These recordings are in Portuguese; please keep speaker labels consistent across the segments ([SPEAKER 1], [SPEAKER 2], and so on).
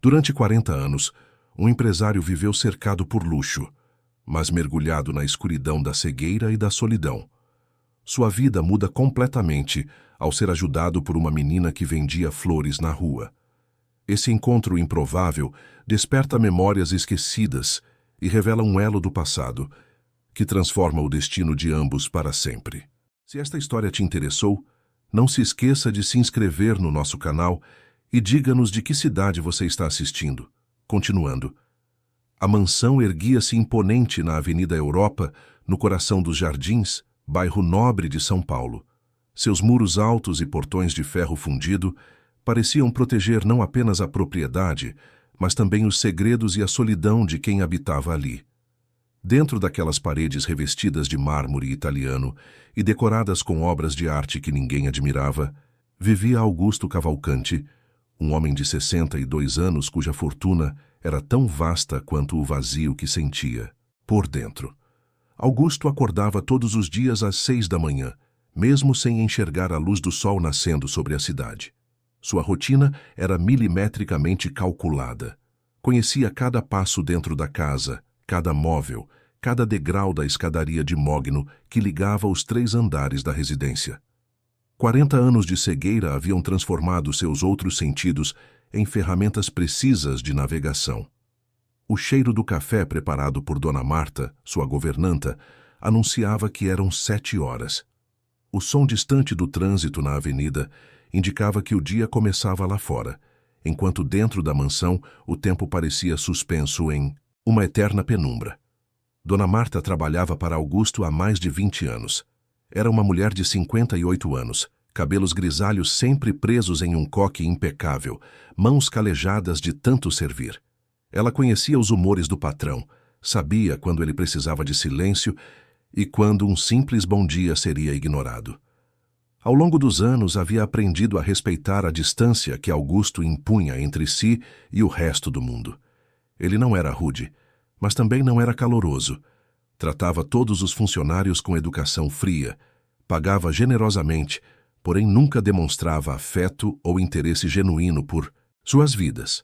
[SPEAKER 1] Durante 40 anos, um empresário viveu cercado por luxo, mas mergulhado na escuridão da cegueira e da solidão. Sua vida muda completamente ao ser ajudado por uma menina que vendia flores na rua. Esse encontro improvável desperta memórias esquecidas e revela um elo do passado que transforma o destino de ambos para sempre. Se esta história te interessou, não se esqueça de se inscrever no nosso canal e diga-nos de que cidade você está assistindo. Continuando. A mansão erguia-se imponente na Avenida Europa, no coração dos Jardins, bairro nobre de São Paulo. Seus muros altos e portões de ferro fundido pareciam proteger não apenas a propriedade, mas também os segredos e a solidão de quem habitava ali. Dentro daquelas paredes revestidas de mármore italiano e decoradas com obras de arte que ninguém admirava, vivia Augusto Cavalcanti, um homem de 62 anos cuja fortuna era tão vasta quanto o vazio que sentia por dentro. Augusto acordava todos os dias às 6 da manhã, mesmo sem enxergar a luz do sol nascendo sobre a cidade. Sua rotina era milimetricamente calculada. Conhecia cada passo dentro da casa, cada móvel, cada degrau da escadaria de mogno que ligava os 3 andares da residência. 40 anos de cegueira haviam transformado seus outros sentidos em ferramentas precisas de navegação. O cheiro do café preparado por Dona Marta, sua governanta, anunciava que eram 7 horas. O som distante do trânsito na avenida indicava que o dia começava lá fora, enquanto dentro da mansão o tempo parecia suspenso em uma eterna penumbra. Dona Marta trabalhava para Augusto há mais de 20 anos. Era uma mulher de 58 anos, cabelos grisalhos sempre presos em um coque impecável, mãos calejadas de tanto servir. Ela conhecia os humores do patrão, sabia quando ele precisava de silêncio e quando um simples bom dia seria ignorado. Ao longo dos anos havia aprendido a respeitar a distância que Augusto impunha entre si e o resto do mundo. Ele não era rude, mas também não era caloroso. Tratava todos os funcionários com educação fria, pagava generosamente, porém nunca demonstrava afeto ou interesse genuíno por suas vidas.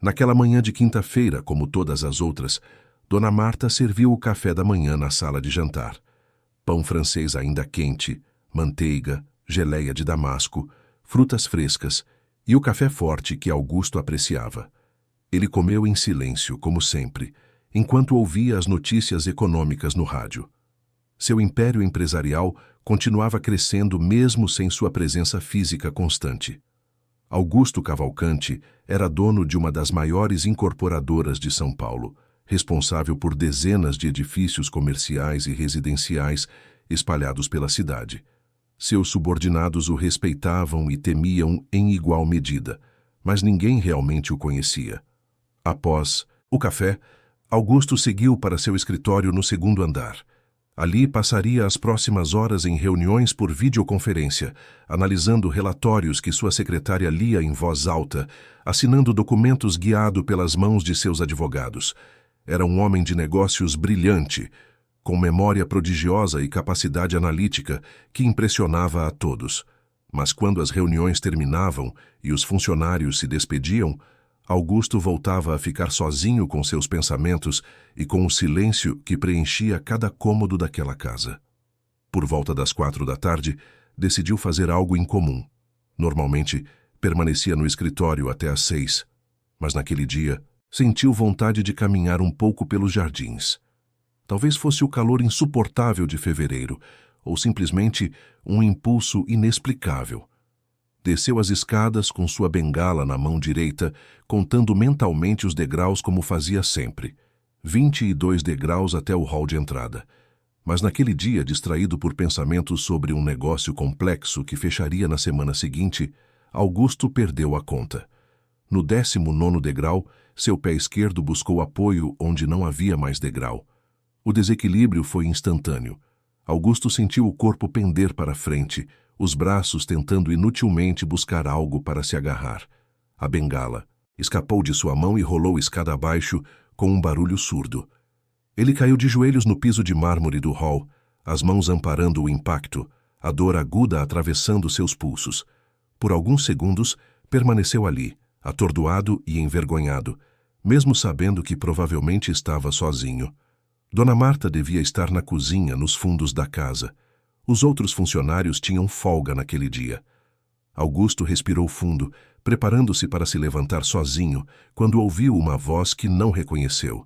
[SPEAKER 1] Naquela manhã de quinta-feira, como todas as outras, Dona Marta serviu o café da manhã na sala de jantar. Pão francês ainda quente, manteiga, geleia de damasco, frutas frescas e o café forte que Augusto apreciava. Ele comeu em silêncio, como sempre, enquanto ouvia as notícias econômicas no rádio. Seu império empresarial continuava crescendo mesmo sem sua presença física constante. Augusto Cavalcanti era dono de uma das maiores incorporadoras de São Paulo, responsável por dezenas de edifícios comerciais e residenciais espalhados pela cidade. Seus subordinados o respeitavam e temiam em igual medida, mas ninguém realmente o conhecia. Após o café, Augusto seguiu para seu escritório no 2º andar. Ali passaria as próximas horas em reuniões por videoconferência, analisando relatórios que sua secretária lia em voz alta, assinando documentos guiado pelas mãos de seus advogados. Era um homem de negócios brilhante, com memória prodigiosa e capacidade analítica que impressionava a todos. Mas quando as reuniões terminavam e os funcionários se despediam, Augusto voltava a ficar sozinho com seus pensamentos e com o silêncio que preenchia cada cômodo daquela casa. Por volta das 4 da tarde, decidiu fazer algo incomum. Normalmente, permanecia no escritório até às 6, mas naquele dia, sentiu vontade de caminhar um pouco pelos jardins. Talvez fosse o calor insuportável de fevereiro, ou simplesmente um impulso inexplicável. Desceu as escadas com sua bengala na mão direita, contando mentalmente os degraus como fazia sempre. 22 degraus até o hall de entrada. Mas naquele dia, distraído por pensamentos sobre um negócio complexo que fecharia na semana seguinte, Augusto perdeu a conta. No 19º degrau, seu pé esquerdo buscou apoio onde não havia mais degrau. O desequilíbrio foi instantâneo. Augusto sentiu o corpo pender para frente, os braços tentando inutilmente buscar algo para se agarrar. A bengala escapou de sua mão e rolou escada abaixo com um barulho surdo. Ele caiu de joelhos no piso de mármore do hall, as mãos amparando o impacto, a dor aguda atravessando seus pulsos. Por alguns segundos, permaneceu ali, atordoado e envergonhado, mesmo sabendo que provavelmente estava sozinho. Dona Marta devia estar na cozinha, nos fundos da casa. Os outros funcionários tinham folga naquele dia. Augusto respirou fundo, preparando-se para se levantar sozinho, quando ouviu uma voz que não reconheceu.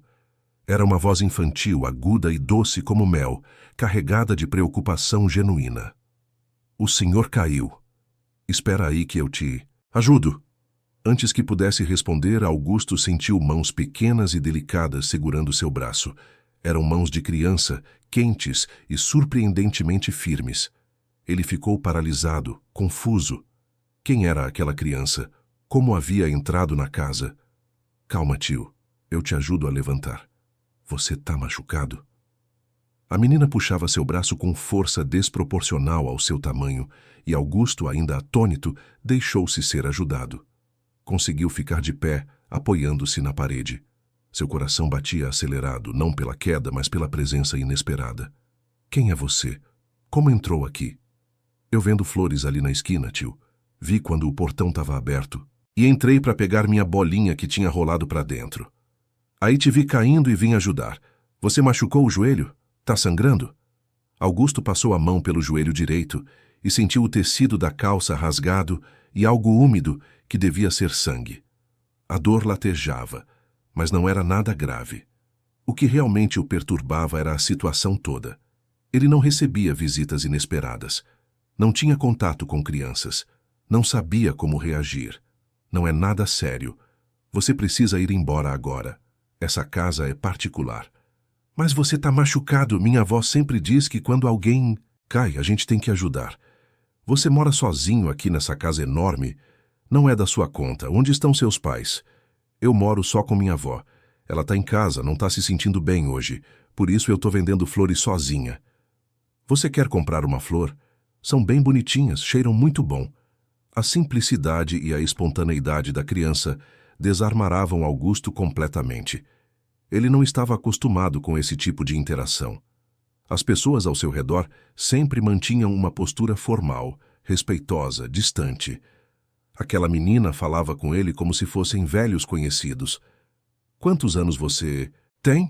[SPEAKER 1] Era uma voz infantil, aguda e doce como mel, carregada de preocupação genuína. O senhor caiu. Espera aí que eu te ajudo. Antes que pudesse responder, Augusto sentiu mãos pequenas e delicadas segurando seu braço. Eram mãos de criança, quentes e surpreendentemente firmes. Ele ficou paralisado, confuso. Quem era aquela criança? Como havia entrado na casa? Calma, tio. Eu te ajudo a levantar. Você tá machucado? A menina puxava seu braço com força desproporcional ao seu tamanho e Augusto, ainda atônito, deixou-se ser ajudado. Conseguiu ficar de pé, apoiando-se na parede. Seu coração batia acelerado, não pela queda, mas pela presença inesperada. Quem é você? Como entrou aqui? Eu vendo flores ali na esquina, tio. Vi quando o portão estava aberto e entrei para pegar minha bolinha que tinha rolado para dentro. Aí te vi caindo e vim ajudar. Você machucou o joelho? Tá sangrando? Augusto passou a mão pelo joelho direito e sentiu o tecido da calça rasgado e algo úmido que devia ser sangue. A dor latejava, mas não era nada grave. O que realmente o perturbava era a situação toda. Ele não recebia visitas inesperadas. Não tinha contato com crianças. Não sabia como reagir. Não é nada sério. Você precisa ir embora agora. Essa casa é particular. Mas você tá machucado. Minha avó sempre diz que quando alguém cai, a gente tem que ajudar. Você mora sozinho aqui nessa casa enorme? Não é da sua conta. Onde estão seus pais? Eu moro só com minha avó. Ela tá em casa, não tá se sentindo bem hoje. Por isso eu tô vendendo flores sozinha. Você quer comprar uma flor? São bem bonitinhas, cheiram muito bom. A simplicidade e a espontaneidade da criança desarmaravam Augusto completamente. Ele não estava acostumado com esse tipo de interação. As pessoas ao seu redor sempre mantinham uma postura formal, respeitosa, distante. Aquela menina falava com ele como se fossem velhos conhecidos. Quantos anos você tem?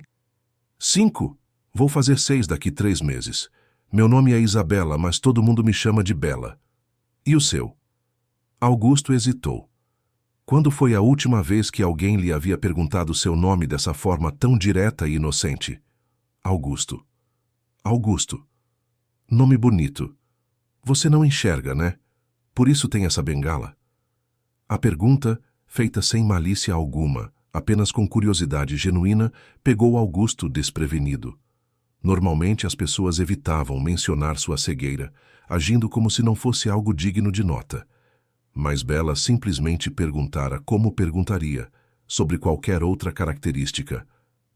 [SPEAKER 1] 5. Vou fazer 6 daqui 3 meses. Meu nome é Isabela, mas todo mundo me chama de Bela. E o seu? Augusto hesitou. Quando foi a última vez que alguém lhe havia perguntado seu nome dessa forma tão direta e inocente? Augusto. Augusto. Nome bonito. Você não enxerga, né? Por isso tem essa bengala. A pergunta, feita sem malícia alguma, apenas com curiosidade genuína, pegou Augusto desprevenido. Normalmente as pessoas evitavam mencionar sua cegueira, agindo como se não fosse algo digno de nota. Mas Bela simplesmente perguntara como perguntaria, sobre qualquer outra característica.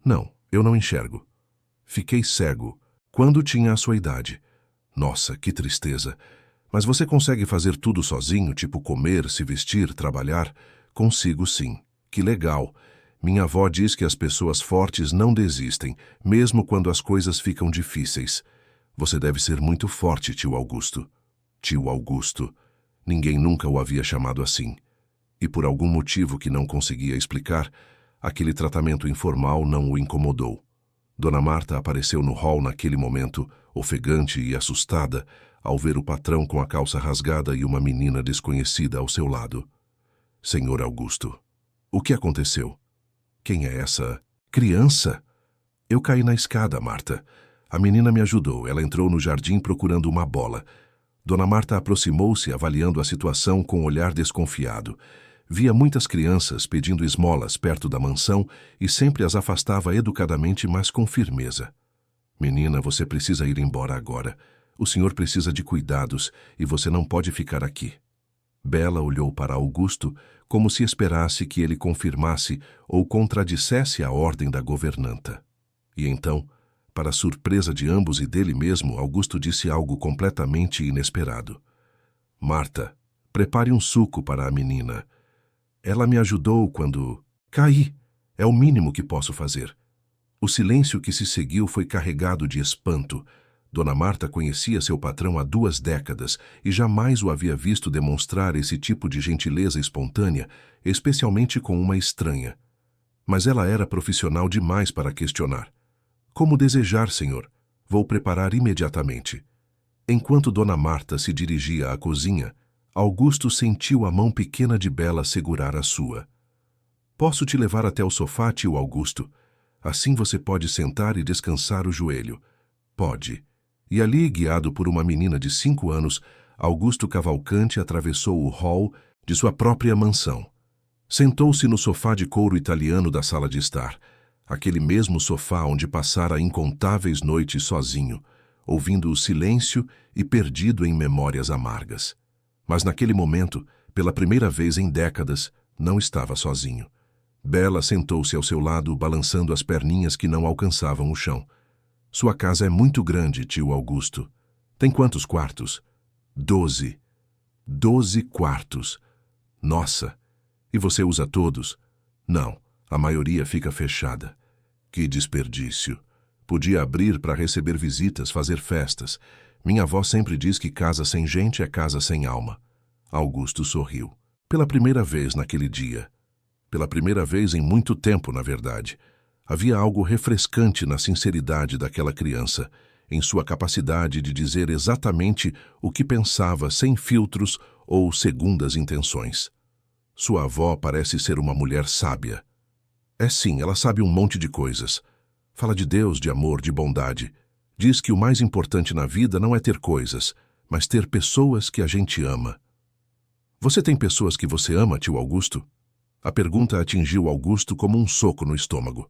[SPEAKER 1] Não, eu não enxergo. Fiquei cego, quando tinha a sua idade. Nossa, que tristeza. Mas você consegue fazer tudo sozinho, tipo comer, se vestir, trabalhar? Consigo sim. Que legal. Minha avó diz que as pessoas fortes não desistem, mesmo quando as coisas ficam difíceis. Você deve ser muito forte, tio Augusto. Tio Augusto. Ninguém nunca o havia chamado assim. E por algum motivo que não conseguia explicar, aquele tratamento informal não o incomodou. Dona Marta apareceu no hall naquele momento, ofegante e assustada, ao ver o patrão com a calça rasgada e uma menina desconhecida ao seu lado. Senhor Augusto, o que aconteceu? Quem é essa criança? Eu caí na escada, Marta. A menina me ajudou. Ela entrou no jardim procurando uma bola. Dona Marta aproximou-se, avaliando a situação com um olhar desconfiado. Via muitas crianças pedindo esmolas perto da mansão e sempre as afastava educadamente, mas com firmeza. Menina, você precisa ir embora agora. O senhor precisa de cuidados e você não pode ficar aqui. Bela olhou para Augusto como se esperasse que ele confirmasse ou contradissesse a ordem da governanta. E então, para surpresa de ambos e dele mesmo, Augusto disse algo completamente inesperado. Marta, prepare um suco para a menina. Ela me ajudou quando caí. É o mínimo que posso fazer. O silêncio que se seguiu foi carregado de espanto. Dona Marta conhecia seu patrão há 2 décadas e jamais o havia visto demonstrar esse tipo de gentileza espontânea, especialmente com uma estranha. Mas ela era profissional demais para questionar. Como desejar, senhor? Vou preparar imediatamente. Enquanto Dona Marta se dirigia à cozinha, Augusto sentiu a mão pequena de Bela segurar a sua. Posso te levar até o sofá, tio Augusto? Assim você pode sentar e descansar o joelho. Pode. E ali, guiado por uma menina de 5 anos, Augusto Cavalcante atravessou o hall de sua própria mansão. Sentou-se no sofá de couro italiano da sala de estar, aquele mesmo sofá onde passara incontáveis noites sozinho, ouvindo o silêncio e perdido em memórias amargas. Mas naquele momento, pela primeira vez em décadas, não estava sozinho. Bela sentou-se ao seu lado, balançando as perninhas que não alcançavam o chão. Sua casa é muito grande, tio Augusto. Tem quantos quartos? 12. 12 quartos. Nossa! E você usa todos? Não, a maioria fica fechada. Que desperdício. Podia abrir para receber visitas, fazer festas. Minha avó sempre diz que casa sem gente é casa sem alma. Augusto sorriu. Pela primeira vez naquele dia. Pela primeira vez em muito tempo, na verdade. Havia algo refrescante na sinceridade daquela criança, em sua capacidade de dizer exatamente o que pensava sem filtros ou segundas intenções. Sua avó parece ser uma mulher sábia. É sim, ela sabe um monte de coisas. Fala de Deus, de amor, de bondade. Diz que o mais importante na vida não é ter coisas, mas ter pessoas que a gente ama. Você tem pessoas que você ama, tio Augusto? A pergunta atingiu Augusto como um soco no estômago.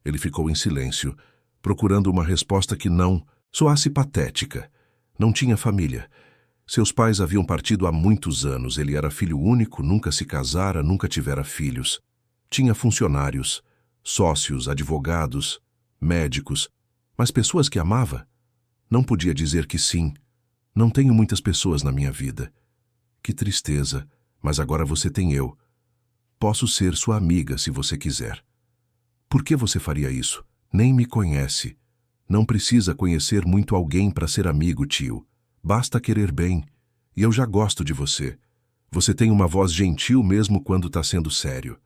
[SPEAKER 1] Ele ficou em silêncio, procurando uma resposta que não soasse patética. Não tinha família. Seus pais haviam partido há muitos anos. Ele era filho único, nunca se casara, nunca tivera filhos. Tinha funcionários, sócios, advogados, médicos, mas pessoas que amava? Não podia dizer que sim. Não tenho muitas pessoas na minha vida. Que tristeza, mas agora você tem eu. Posso ser sua amiga se você quiser. Por que você faria isso? Nem me conhece. Não precisa conhecer muito alguém para ser amigo, tio. Basta querer bem. E eu já gosto de você. Você tem uma voz gentil mesmo quando está sendo sério.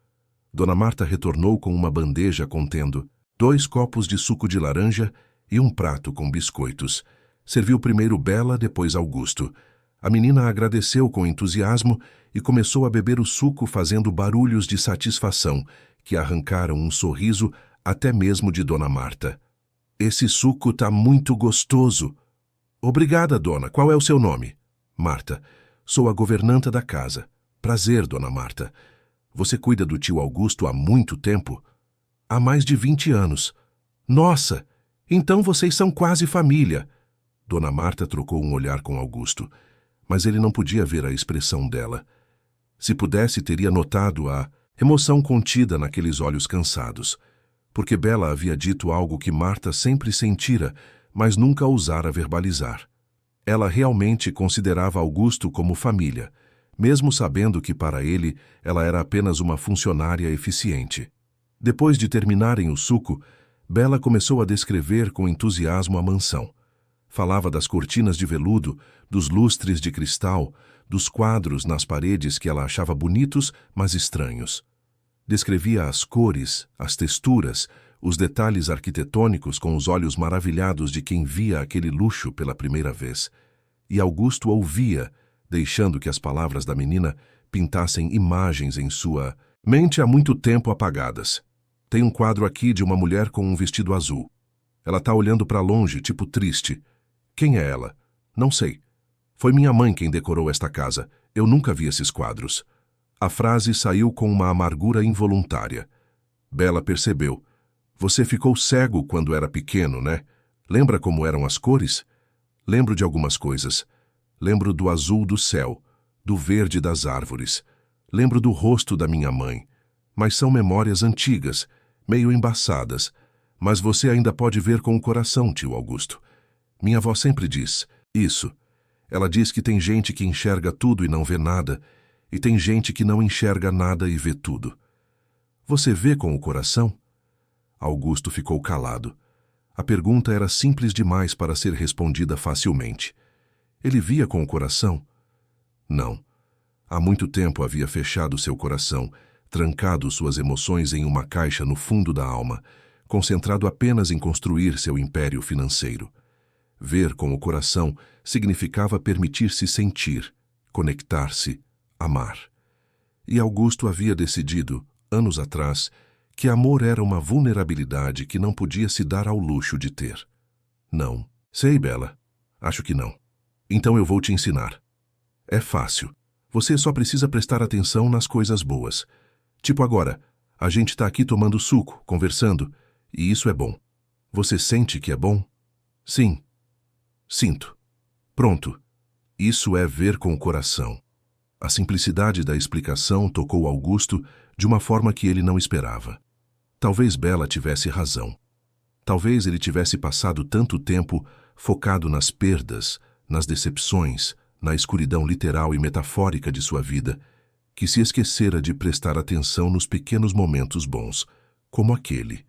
[SPEAKER 1] Dona Marta retornou com uma bandeja contendo 2 copos de suco de laranja e um prato com biscoitos. Serviu primeiro Bela, depois Augusto. A menina agradeceu com entusiasmo e começou a beber o suco fazendo barulhos de satisfação, que arrancaram um sorriso até mesmo de Dona Marta. Esse suco tá muito gostoso. Obrigada, dona. Qual é o seu nome? Marta. Sou a governanta da casa. Prazer, Dona Marta. Você cuida do tio Augusto há muito tempo? Há mais de 20 anos. Nossa! Então vocês são quase família. Dona Marta trocou um olhar com Augusto, mas ele não podia ver a expressão dela. Se pudesse, teria notado a emoção contida naqueles olhos cansados, porque Bela havia dito algo que Marta sempre sentira, mas nunca ousara verbalizar. Ela realmente considerava Augusto como família, mesmo sabendo que para ele ela era apenas uma funcionária eficiente. Depois de terminarem o suco, Bela começou a descrever com entusiasmo a mansão. Falava das cortinas de veludo, dos lustres de cristal, dos quadros nas paredes que ela achava bonitos, mas estranhos. Descrevia as cores, as texturas, os detalhes arquitetônicos com os olhos maravilhados de quem via aquele luxo pela primeira vez. E Augusto ouvia, deixando que as palavras da menina pintassem imagens em sua mente há muito tempo apagadas. Tem um quadro aqui de uma mulher com um vestido azul. Ela está olhando para longe, tipo triste. Quem é ela? Não sei. Foi minha mãe quem decorou esta casa. Eu nunca vi esses quadros. A frase saiu com uma amargura involuntária. Bela percebeu. Você ficou cego quando era pequeno, né? Lembra como eram as cores? Lembro de algumas coisas. Lembro do azul do céu, do verde das árvores. Lembro do rosto da minha mãe. Mas são memórias antigas, meio embaçadas. Mas você ainda pode ver com o coração, tio Augusto. Minha avó sempre diz isso. Ela diz que tem gente que enxerga tudo e não vê nada, e tem gente que não enxerga nada e vê tudo. Você vê com o coração? Augusto ficou calado. A pergunta era simples demais para ser respondida facilmente. Ele via com o coração? Não. Há muito tempo havia fechado seu coração, trancado suas emoções em uma caixa no fundo da alma, concentrado apenas em construir seu império financeiro. Ver com o coração significava permitir-se sentir, conectar-se, amar. E Augusto havia decidido, anos atrás, que amor era uma vulnerabilidade que não podia se dar ao luxo de ter. Não. Sei, Bela. Acho que não. Então eu vou te ensinar. É fácil. Você só precisa prestar atenção nas coisas boas. Tipo agora, a gente está aqui tomando suco, conversando, e isso é bom. Você sente que é bom? Sim. Sinto. Pronto. Isso é ver com o coração. A simplicidade da explicação tocou Augusto de uma forma que ele não esperava. Talvez Bela tivesse razão. Talvez ele tivesse passado tanto tempo focado nas perdas, nas decepções, na escuridão literal e metafórica de sua vida, que se esquecera de prestar atenção nos pequenos momentos bons, como aquele,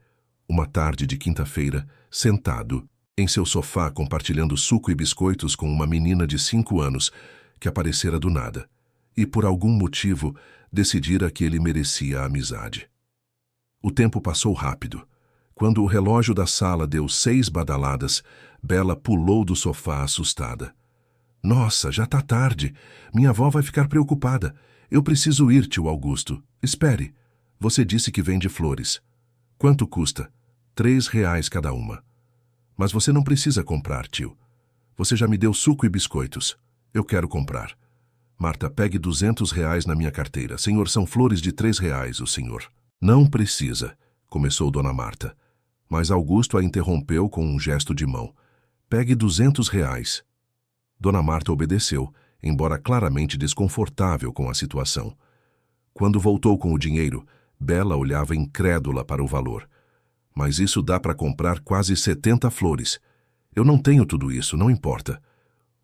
[SPEAKER 1] uma tarde de quinta-feira, sentado em seu sofá compartilhando suco e biscoitos com uma menina de 5 anos que aparecera do nada, e por algum motivo decidira que ele merecia a amizade. O tempo passou rápido. Quando o relógio da sala deu 6 badaladas, Bela pulou do sofá assustada. Nossa, já tá tarde. Minha avó vai ficar preocupada. Eu preciso ir, tio Augusto. Espere. Você disse que vende flores. Quanto custa? 3 reais cada uma. Mas você não precisa comprar, tio. Você já me deu suco e biscoitos. Eu quero comprar. Marta, pegue 200 reais na minha carteira. Senhor, são flores de 3 reais, o senhor. Não precisa, começou Dona Marta. Mas Augusto a interrompeu com um gesto de mão. Pegue 200 reais. Dona Marta obedeceu, embora claramente desconfortável com a situação. Quando voltou com o dinheiro, Bela olhava incrédula para o valor. Mas isso dá para comprar quase 70 flores. Eu não tenho tudo isso, não importa.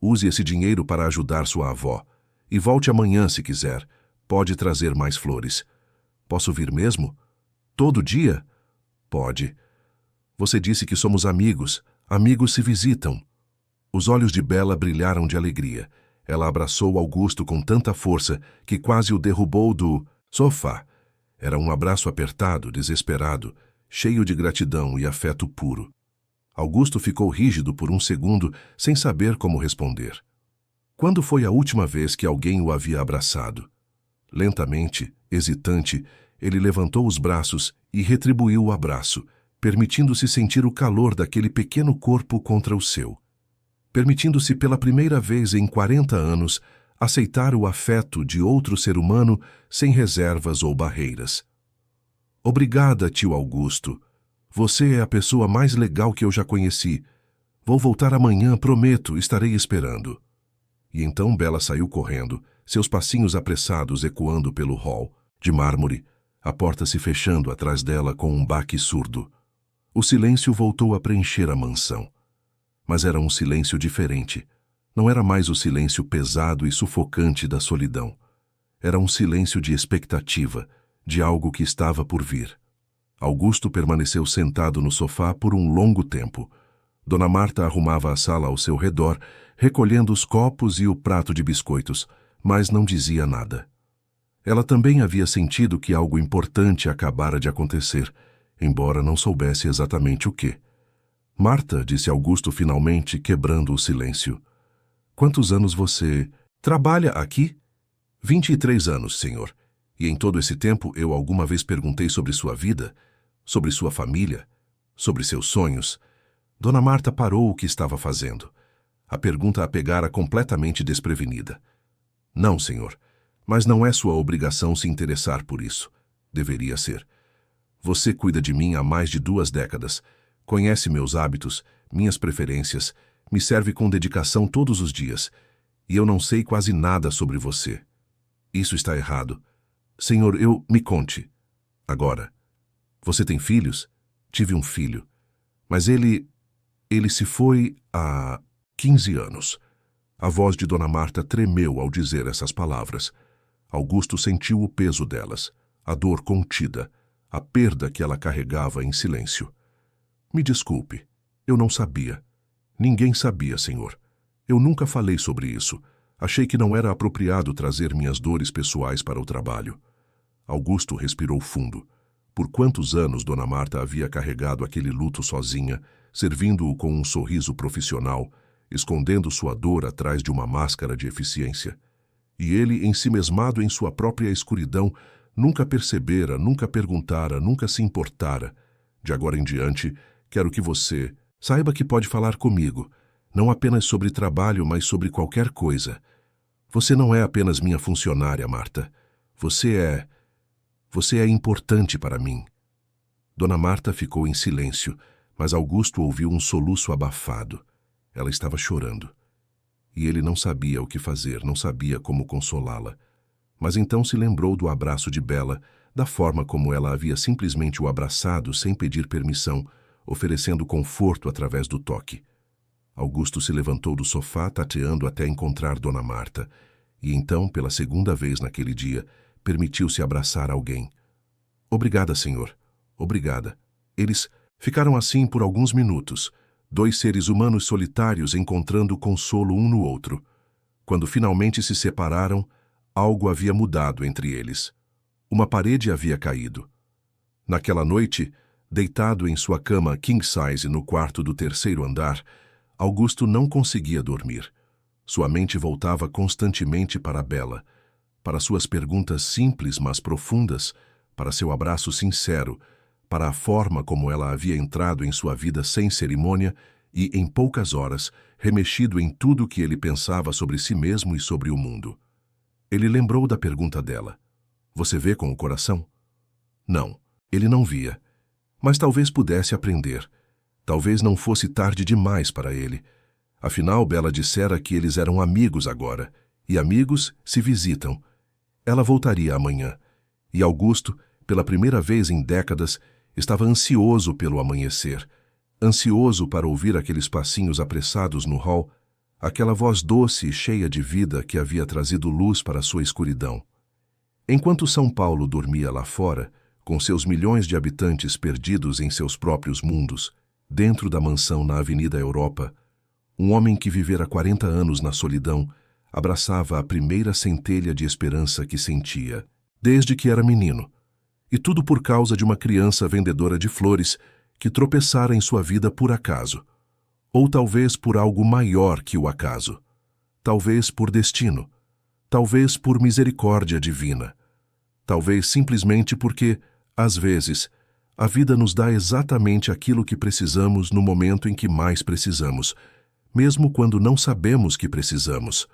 [SPEAKER 1] Use esse dinheiro para ajudar sua avó. E volte amanhã se quiser. Pode trazer mais flores. Posso vir mesmo? Todo dia? Pode. Você disse que somos amigos. Amigos se visitam. Os olhos de Bela brilharam de alegria. Ela abraçou Augusto com tanta força que quase o derrubou do sofá. Era um abraço apertado, desesperado, cheio de gratidão e afeto puro. Augusto ficou rígido por um segundo, sem saber como responder. Quando foi a última vez que alguém o havia abraçado? Lentamente, hesitante, ele levantou os braços e retribuiu o abraço, permitindo-se sentir o calor daquele pequeno corpo contra o seu. Permitindo-se pela primeira vez em 40 anos aceitar o afeto de outro ser humano sem reservas ou barreiras. Obrigada, tio Augusto. Você é a pessoa mais legal que eu já conheci. Vou voltar amanhã, prometo, estarei esperando. E então Bela saiu correndo, seus passinhos apressados ecoando pelo hall, de mármore, a porta se fechando atrás dela com um baque surdo. O silêncio voltou a preencher a mansão. Mas era um silêncio diferente. Não era mais o silêncio pesado e sufocante da solidão. Era um silêncio de expectativa, de algo que estava por vir. Augusto permaneceu sentado no sofá por um longo tempo. Dona Marta arrumava a sala ao seu redor, recolhendo os copos e o prato de biscoitos, mas não dizia nada. Ela também havia sentido que algo importante acabara de acontecer, embora não soubesse exatamente o quê. Marta, disse Augusto finalmente, quebrando o silêncio. Quantos anos você trabalha aqui? 23 anos, senhor. E em todo esse tempo eu alguma vez perguntei sobre sua vida, sobre sua família, sobre seus sonhos. Dona Marta parou o que estava fazendo. A pergunta a pegara completamente desprevenida. Não, senhor, mas não é sua obrigação se interessar por isso. Deveria ser. Você cuida de mim há mais de 2 décadas. Conhece meus hábitos, minhas preferências, me serve com dedicação todos os dias. E eu não sei quase nada sobre você. Isso está errado. Senhor, me conte. Agora. Você tem filhos? Tive um filho. Mas ele se foi há 15 anos. A voz de Dona Marta tremeu ao dizer essas palavras. Augusto sentiu o peso delas, a dor contida, a perda que ela carregava em silêncio. Me desculpe. Eu não sabia. Ninguém sabia, senhor. Eu nunca falei sobre isso. Achei que não era apropriado trazer minhas dores pessoais para o trabalho. Augusto respirou fundo. Por quantos anos Dona Marta havia carregado aquele luto sozinha, servindo-o com um sorriso profissional, escondendo sua dor atrás de uma máscara de eficiência. E ele, ensimesmado em sua própria escuridão, nunca percebera, nunca perguntara, nunca se importara. De agora em diante, quero que você saiba que pode falar comigo, não apenas sobre trabalho, mas sobre qualquer coisa. Você não é apenas minha funcionária, Marta. Você é importante para mim. Dona Marta ficou em silêncio, mas Augusto ouviu um soluço abafado. Ela estava chorando. E ele não sabia o que fazer, não sabia como consolá-la. Mas então se lembrou do abraço de Bela, da forma como ela havia simplesmente o abraçado sem pedir permissão, oferecendo conforto através do toque. Augusto se levantou do sofá, tateando até encontrar Dona Marta, e então, pela segunda vez naquele dia, permitiu-se abraçar alguém. Obrigada, senhor. Obrigada. Eles ficaram assim por alguns minutos, dois seres humanos solitários encontrando consolo um no outro. Quando finalmente se separaram, algo havia mudado entre eles. Uma parede havia caído. Naquela noite, deitado em sua cama king-size no quarto do terceiro andar, Augusto não conseguia dormir. Sua mente voltava constantemente para Bela, para suas perguntas simples, mas profundas, para seu abraço sincero, para a forma como ela havia entrado em sua vida sem cerimônia e, em poucas horas, remexido em tudo o que ele pensava sobre si mesmo e sobre o mundo. Ele lembrou da pergunta dela. Você vê com o coração? Não, ele não via. Mas talvez pudesse aprender. Talvez não fosse tarde demais para ele. Afinal, Bela dissera que eles eram amigos agora, e amigos se visitam. Ela voltaria amanhã, e Augusto, pela primeira vez em décadas, estava ansioso pelo amanhecer, ansioso para ouvir aqueles passinhos apressados no hall, aquela voz doce e cheia de vida que havia trazido luz para sua escuridão. Enquanto São Paulo dormia lá fora, com seus milhões de habitantes perdidos em seus próprios mundos, dentro da mansão na Avenida Europa, um homem que vivera 40 anos na solidão abraçava a primeira centelha de esperança que sentia, desde que era menino. E tudo por causa de uma criança vendedora de flores que tropeçara em sua vida por acaso. Ou talvez por algo maior que o acaso. Talvez por destino. Talvez por misericórdia divina. Talvez simplesmente porque, às vezes, a vida nos dá exatamente aquilo que precisamos no momento em que mais precisamos, mesmo quando não sabemos que precisamos.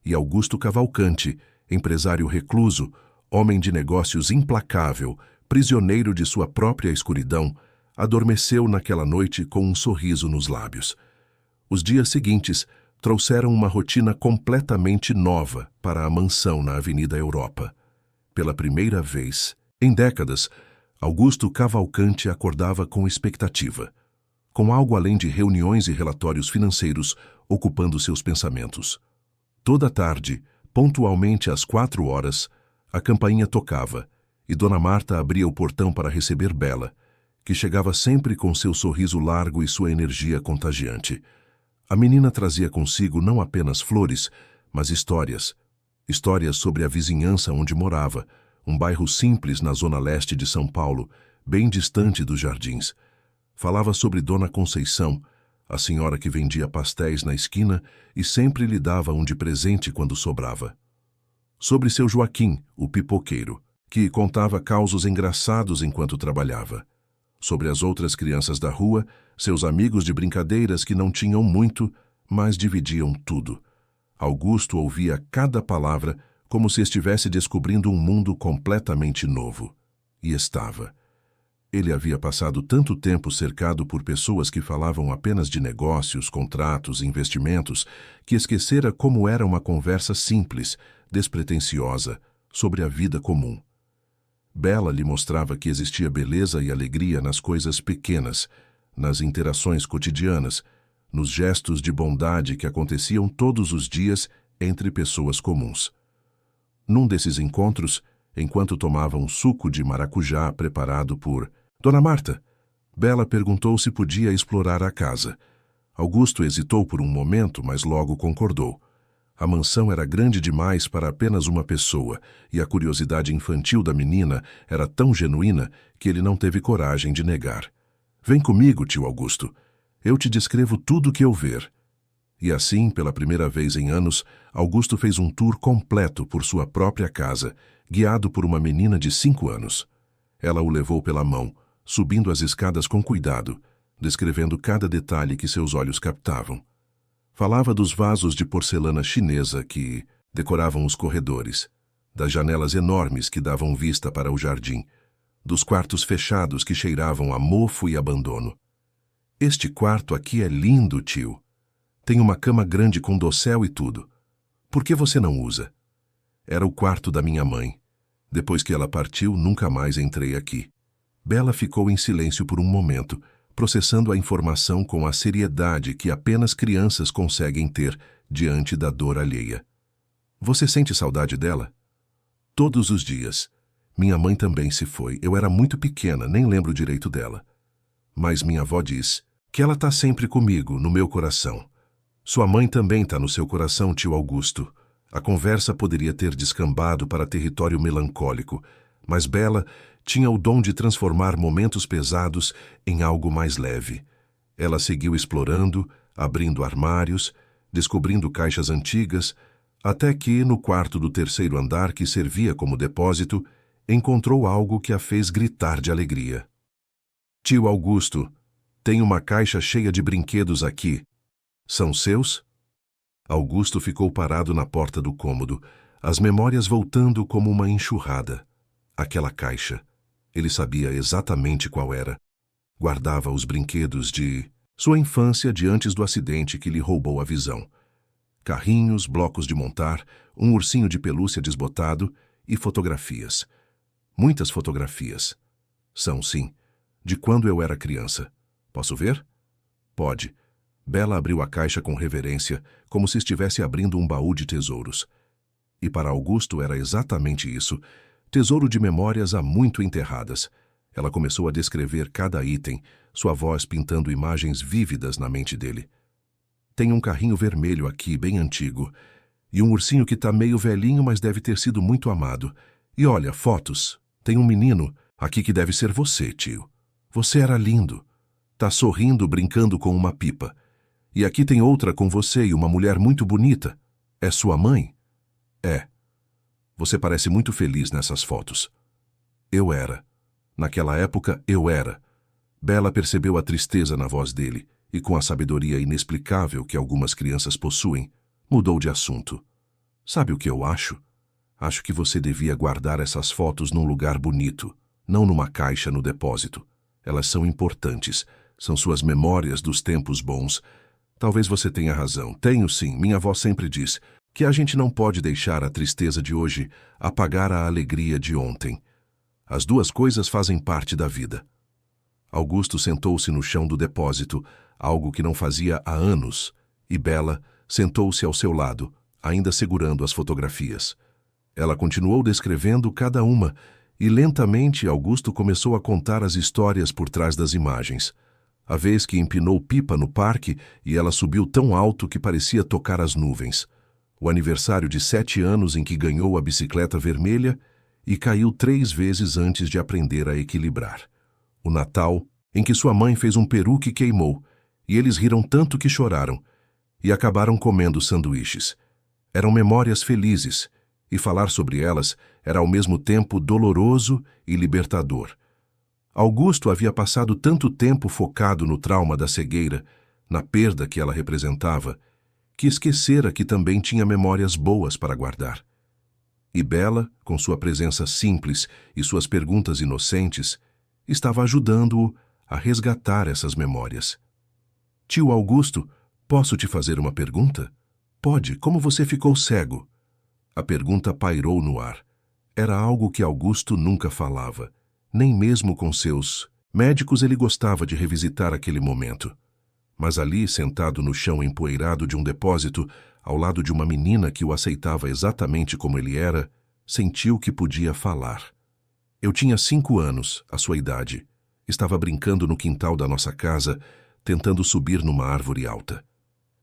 [SPEAKER 1] E Augusto Cavalcanti, empresário recluso, homem de negócios implacável, prisioneiro de sua própria escuridão, adormeceu naquela noite com um sorriso nos lábios. Os dias seguintes trouxeram uma rotina completamente nova para a mansão na Avenida Europa. Pela primeira vez, em décadas, Augusto Cavalcanti acordava com expectativa, com algo além de reuniões e relatórios financeiros ocupando seus pensamentos. Toda tarde, pontualmente às 4 horas, a campainha tocava e Dona Marta abria o portão para receber Bela, que chegava sempre com seu sorriso largo e sua energia contagiante. A menina trazia consigo não apenas flores, mas histórias. Histórias sobre a vizinhança onde morava, um bairro simples na zona leste de São Paulo, bem distante dos jardins. Falava sobre Dona Conceição, a senhora que vendia pastéis na esquina e sempre lhe dava um de presente quando sobrava. Sobre seu Joaquim, o pipoqueiro, que contava causos engraçados enquanto trabalhava. Sobre as outras crianças da rua, seus amigos de brincadeiras que não tinham muito, mas dividiam tudo. Augusto ouvia cada palavra como se estivesse descobrindo um mundo completamente novo. E estava. Ele havia passado tanto tempo cercado por pessoas que falavam apenas de negócios, contratos, investimentos, que esquecera como era uma conversa simples, despretensiosa, sobre a vida comum. Bela lhe mostrava que existia beleza e alegria nas coisas pequenas, nas interações cotidianas, nos gestos de bondade que aconteciam todos os dias entre pessoas comuns. Num desses encontros, enquanto tomava um suco de maracujá preparado por Dona Marta, Bela perguntou se podia explorar a casa. Augusto hesitou por um momento, mas logo concordou. A mansão era grande demais para apenas uma pessoa, e a curiosidade infantil da menina era tão genuína que ele não teve coragem de negar. Vem comigo, tio Augusto. Eu te descrevo tudo o que eu ver. E assim, pela primeira vez em anos, Augusto fez um tour completo por sua própria casa, guiado por uma menina de 5 anos. Ela o levou pela mão, subindo as escadas com cuidado, descrevendo cada detalhe que seus olhos captavam. Falava dos vasos de porcelana chinesa que decoravam os corredores, das janelas enormes que davam vista para o jardim, dos quartos fechados que cheiravam a mofo e abandono. Este quarto aqui é lindo, tio. Tem uma cama grande com dossel e tudo. Por que você não usa? Era o quarto da minha mãe. Depois que ela partiu, nunca mais entrei aqui. Bela ficou em silêncio por um momento, processando a informação com a seriedade que apenas crianças conseguem ter diante da dor alheia. Você sente saudade dela? Todos os dias. Minha mãe também se foi. Eu era muito pequena, nem lembro direito dela. Mas minha avó diz que ela está sempre comigo, no meu coração. Sua mãe também está no seu coração, tio Augusto. A conversa poderia ter descambado para território melancólico, mas Bela tinha o dom de transformar momentos pesados em algo mais leve. Ela seguiu explorando, abrindo armários, descobrindo caixas antigas, até que, no quarto do terceiro andar que servia como depósito, encontrou algo que a fez gritar de alegria. Tio Augusto, tem uma caixa cheia de brinquedos aqui. São seus? Augusto ficou parado na porta do cômodo, as memórias voltando como uma enxurrada. Aquela caixa. Ele sabia exatamente qual era. Guardava os brinquedos de sua infância de antes do acidente que lhe roubou a visão. Carrinhos, blocos de montar, um ursinho de pelúcia desbotado e fotografias. Muitas fotografias. São, sim, de quando eu era criança. Posso ver? Pode. Bela abriu a caixa com reverência, como se estivesse abrindo um baú de tesouros. E para Augusto era exatamente isso. Tesouro de memórias há muito enterradas. Ela começou a descrever cada item, sua voz pintando imagens vívidas na mente dele. Tem um carrinho vermelho aqui, bem antigo. E um ursinho que está meio velhinho, mas deve ter sido muito amado. E olha, fotos. Tem um menino aqui que deve ser você, tio. Você era lindo. Tá sorrindo, brincando com uma pipa. E aqui tem outra com você e uma mulher muito bonita. É sua mãe? É. Você parece muito feliz nessas fotos. Eu era. Naquela época, eu era. Bela percebeu a tristeza na voz dele e, com a sabedoria inexplicável que algumas crianças possuem, mudou de assunto. Sabe o que eu acho? Acho que você devia guardar essas fotos num lugar bonito, não numa caixa no depósito. Elas são importantes. São suas memórias dos tempos bons. Talvez você tenha razão. Tenho sim. Minha avó sempre diz que a gente não pode deixar a tristeza de hoje apagar a alegria de ontem. As duas coisas fazem parte da vida. Augusto sentou-se no chão do depósito, algo que não fazia há anos, e Bela sentou-se ao seu lado, ainda segurando as fotografias. Ela continuou descrevendo cada uma, e lentamente Augusto começou a contar as histórias por trás das imagens. A vez que empinou pipa no parque e ela subiu tão alto que parecia tocar as nuvens. O aniversário de 7 anos em que ganhou a bicicleta vermelha e caiu 3 vezes antes de aprender a equilibrar. O Natal, em que sua mãe fez um peru que queimou, e eles riram tanto que choraram, e acabaram comendo sanduíches. Eram memórias felizes, e falar sobre elas era ao mesmo tempo doloroso e libertador. Augusto havia passado tanto tempo focado no trauma da cegueira, na perda que ela representava, que esquecera que também tinha memórias boas para guardar. E Bela, com sua presença simples e suas perguntas inocentes, estava ajudando-o a resgatar essas memórias. Tio Augusto, posso te fazer uma pergunta? Pode, como você ficou cego? A pergunta pairou no ar. Era algo que Augusto nunca falava. Nem mesmo com seus médicos ele gostava de revisitar aquele momento. Mas ali, sentado no chão empoeirado de um depósito, ao lado de uma menina que o aceitava exatamente como ele era, sentiu que podia falar. Eu tinha 5 anos, a sua idade. Estava brincando no quintal da nossa casa, tentando subir numa árvore alta.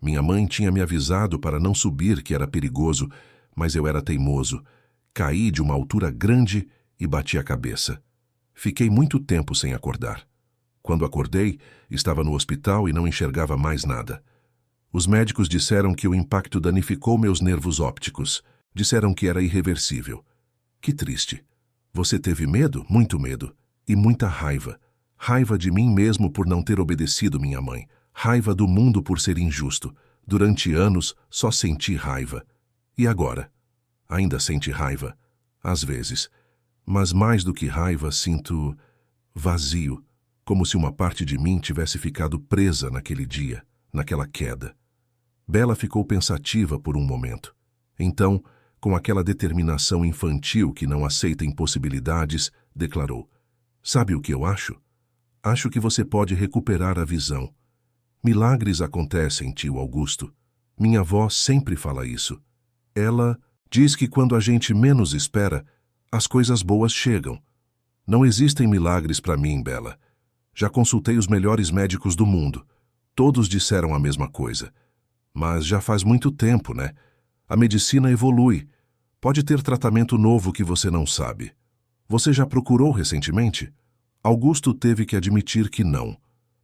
[SPEAKER 1] Minha mãe tinha me avisado para não subir, que era perigoso, mas eu era teimoso. Caí de uma altura grande e bati a cabeça. Fiquei muito tempo sem acordar. Quando acordei, estava no hospital e não enxergava mais nada. Os médicos disseram que o impacto danificou meus nervos ópticos. Disseram que era irreversível. Que triste. Você teve medo? Muito medo. E muita raiva. Raiva de mim mesmo por não ter obedecido minha mãe. Raiva do mundo por ser injusto. Durante anos, só senti raiva. E agora? Ainda sente raiva? Às vezes. Mas mais do que raiva, sinto vazio. Como se uma parte de mim tivesse ficado presa naquele dia, naquela queda. Bela ficou pensativa por um momento. Então, com aquela determinação infantil que não aceita impossibilidades, declarou: "Sabe o que eu acho? Acho que você pode recuperar a visão. Milagres acontecem, tio Augusto. Minha avó sempre fala isso. Ela diz que quando a gente menos espera, as coisas boas chegam. Não existem milagres para mim, Bela. Já consultei os melhores médicos do mundo. Todos disseram a mesma coisa. Mas já faz muito tempo, né? A medicina evolui. Pode ter tratamento novo que você não sabe. Você já procurou recentemente?" Augusto teve que admitir que não.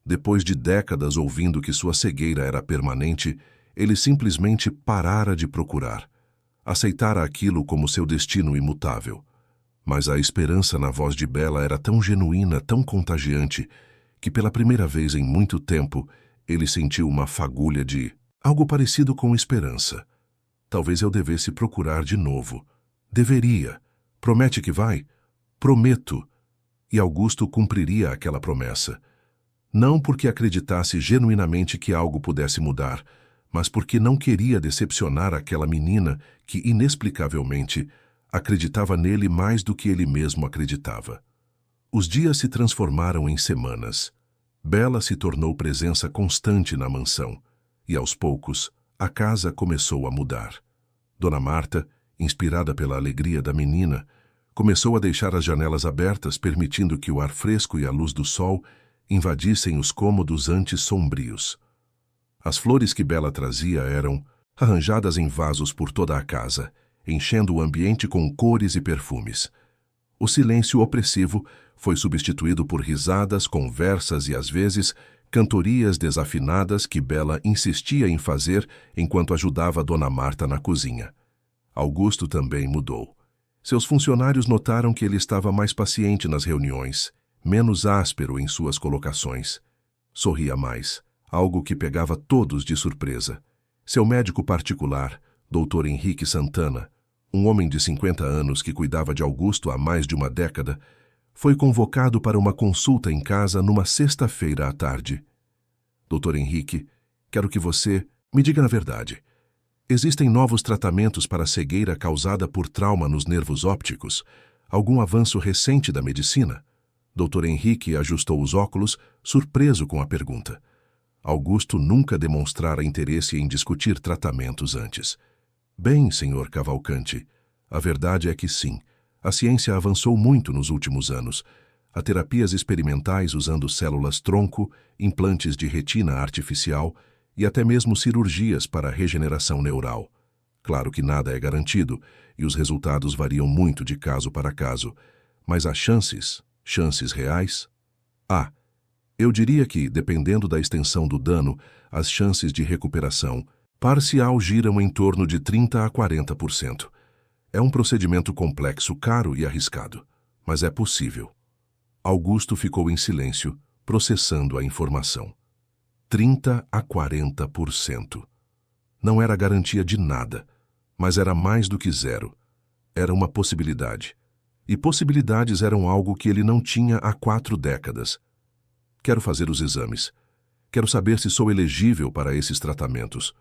[SPEAKER 1] Depois de décadas ouvindo que sua cegueira era permanente, ele simplesmente parara de procurar. Aceitara aquilo como seu destino imutável. Mas a esperança na voz de Bela era tão genuína, tão contagiante, que pela primeira vez em muito tempo, ele sentiu uma fagulha de algo parecido com esperança. Talvez eu devesse procurar de novo. Deveria. Promete que vai? Prometo. E Augusto cumpriria aquela promessa. Não porque acreditasse genuinamente que algo pudesse mudar, mas porque não queria decepcionar aquela menina que, inexplicavelmente, acreditava nele mais do que ele mesmo acreditava. Os dias se transformaram em semanas. Bela se tornou presença constante na mansão, e aos poucos, a casa começou a mudar. Dona Marta, inspirada pela alegria da menina, começou a deixar as janelas abertas, permitindo que o ar fresco e a luz do sol invadissem os cômodos antes sombrios. As flores que Bela trazia eram arranjadas em vasos por toda a casa, enchendo o ambiente com cores e perfumes. O silêncio opressivo foi substituído por risadas, conversas e, às vezes, cantorias desafinadas que Bela insistia em fazer enquanto ajudava Dona Marta na cozinha. Augusto também mudou. Seus funcionários notaram que ele estava mais paciente nas reuniões, menos áspero em suas colocações. Sorria mais, algo que pegava todos de surpresa. Seu médico particular, Dr. Henrique Santana, um homem de 50 anos que cuidava de Augusto há mais de uma década, foi convocado para uma consulta em casa numa sexta-feira à tarde. "Dr. Henrique, quero que você me diga a verdade. Existem novos tratamentos para a cegueira causada por trauma nos nervos ópticos? Algum avanço recente da medicina?" Dr. Henrique ajustou os óculos, surpreso com a pergunta. Augusto nunca demonstrara interesse em discutir tratamentos antes. "Bem, Sr. Cavalcanti, a verdade é que sim. A ciência avançou muito nos últimos anos. Há terapias experimentais usando células-tronco, implantes de retina artificial e até mesmo cirurgias para regeneração neural. Claro que nada é garantido e os resultados variam muito de caso para caso, mas há chances reais? Há. Eu diria que, dependendo da extensão do dano, as chances de recuperação parcial giram em torno de 30 a 40%. É um procedimento complexo, caro e arriscado, mas é possível." Augusto ficou em silêncio, processando a informação. 30 a 40%. Não era garantia de nada, mas era mais do que zero. Era uma possibilidade. E possibilidades eram algo que ele não tinha há 4 décadas. "Quero fazer os exames. Quero saber se sou elegível para esses tratamentos."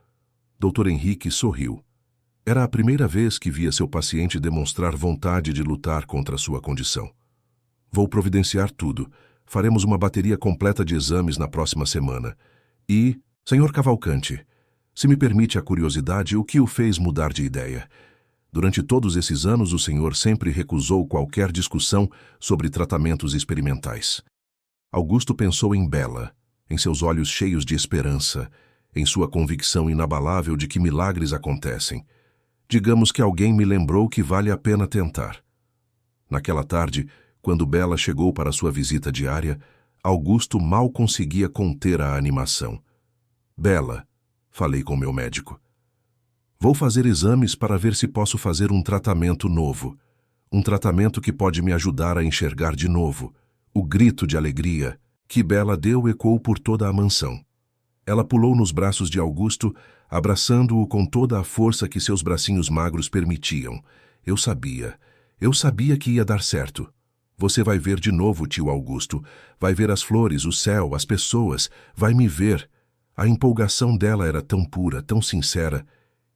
[SPEAKER 1] Dr. Henrique sorriu. Era a primeira vez que via seu paciente demonstrar vontade de lutar contra sua condição. "Vou providenciar tudo. Faremos uma bateria completa de exames na próxima semana. E, Sr. Cavalcanti, se me permite a curiosidade, o que o fez mudar de ideia? Durante todos esses anos, o senhor sempre recusou qualquer discussão sobre tratamentos experimentais." Augusto pensou em Bela, em seus olhos cheios de esperança, em sua convicção inabalável de que milagres acontecem. Digamos que alguém me lembrou que vale a pena tentar. Naquela tarde, quando Bela chegou para sua visita diária, Augusto mal conseguia conter a animação. Bela, falei com meu médico. Vou fazer exames para ver se posso fazer um tratamento novo. Um tratamento que pode me ajudar a enxergar de novo. O grito de alegria que Bela deu ecoou por toda a mansão. Ela pulou nos braços de Augusto, abraçando-o com toda a força que seus bracinhos magros permitiam. Eu sabia que ia dar certo. Você vai ver de novo, tio Augusto. Vai ver as flores, o céu, as pessoas. Vai me ver. A empolgação dela era tão pura, tão sincera,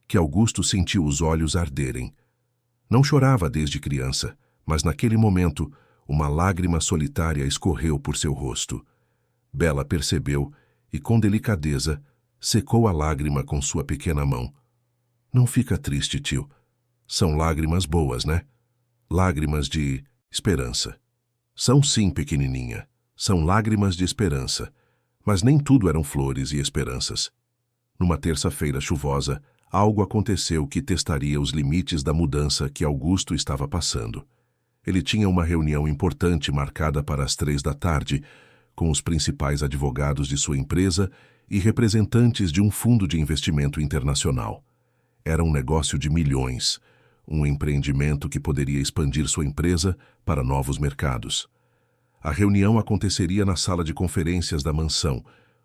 [SPEAKER 1] que Augusto sentiu os olhos arderem. Não chorava desde criança, mas naquele momento, uma lágrima solitária escorreu por seu rosto. Bela percebeu e, com delicadeza, secou a lágrima com sua pequena mão. Não fica triste, tio. São lágrimas boas, né? Lágrimas de esperança. São sim, pequenininha. São lágrimas de esperança. Mas nem tudo eram flores e esperanças. Numa terça-feira chuvosa, algo aconteceu que testaria os limites da mudança que Augusto estava passando. Ele tinha uma reunião importante marcada para as 15h, com os principais advogados de sua empresa e representantes de um fundo de investimento internacional. Era um negócio de milhões, um empreendimento que poderia expandir sua empresa para novos mercados. A reunião aconteceria na sala de conferências da mansão,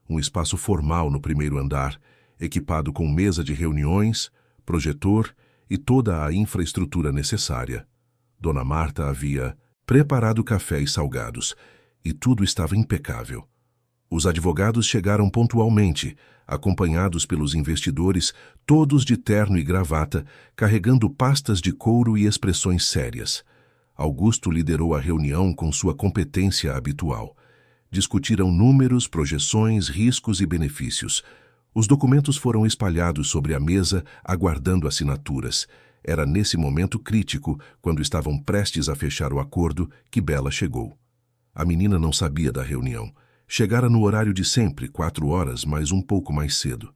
[SPEAKER 1] um espaço formal no primeiro andar, equipado com mesa de reuniões, projetor e toda a infraestrutura necessária. Dona Marta havia preparado café e salgados, e tudo estava impecável. Os advogados chegaram pontualmente, acompanhados pelos investidores, todos de terno e gravata, carregando pastas de couro e expressões sérias. Augusto liderou a reunião com sua competência habitual. Discutiram números, projeções, riscos e benefícios. Os documentos foram espalhados sobre a mesa, aguardando assinaturas. Era nesse momento crítico, quando estavam prestes a fechar o acordo, que Bela chegou. A menina não sabia da reunião. Chegara no horário de sempre, 4h, mas um pouco mais cedo.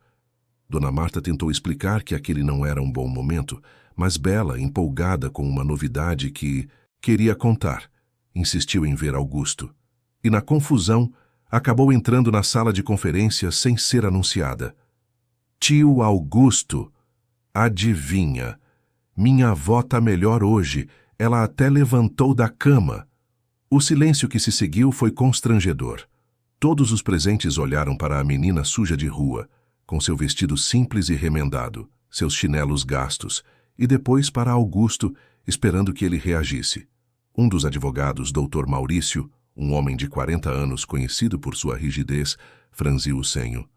[SPEAKER 1] Dona Marta tentou explicar que aquele não era um bom momento, mas Bela, empolgada com uma novidade que queria contar, insistiu em ver Augusto. E na confusão, acabou entrando na sala de conferência sem ser anunciada. Tio Augusto, adivinha? Minha avó tá melhor hoje, ela até levantou da cama. O silêncio que se seguiu foi constrangedor. Todos os presentes olharam para a menina suja de rua, com seu vestido simples e remendado, seus chinelos gastos, e depois para Augusto, esperando que ele reagisse. Um dos advogados, Dr. Maurício, um homem de 40 anos conhecido por sua rigidez, franziu o senho.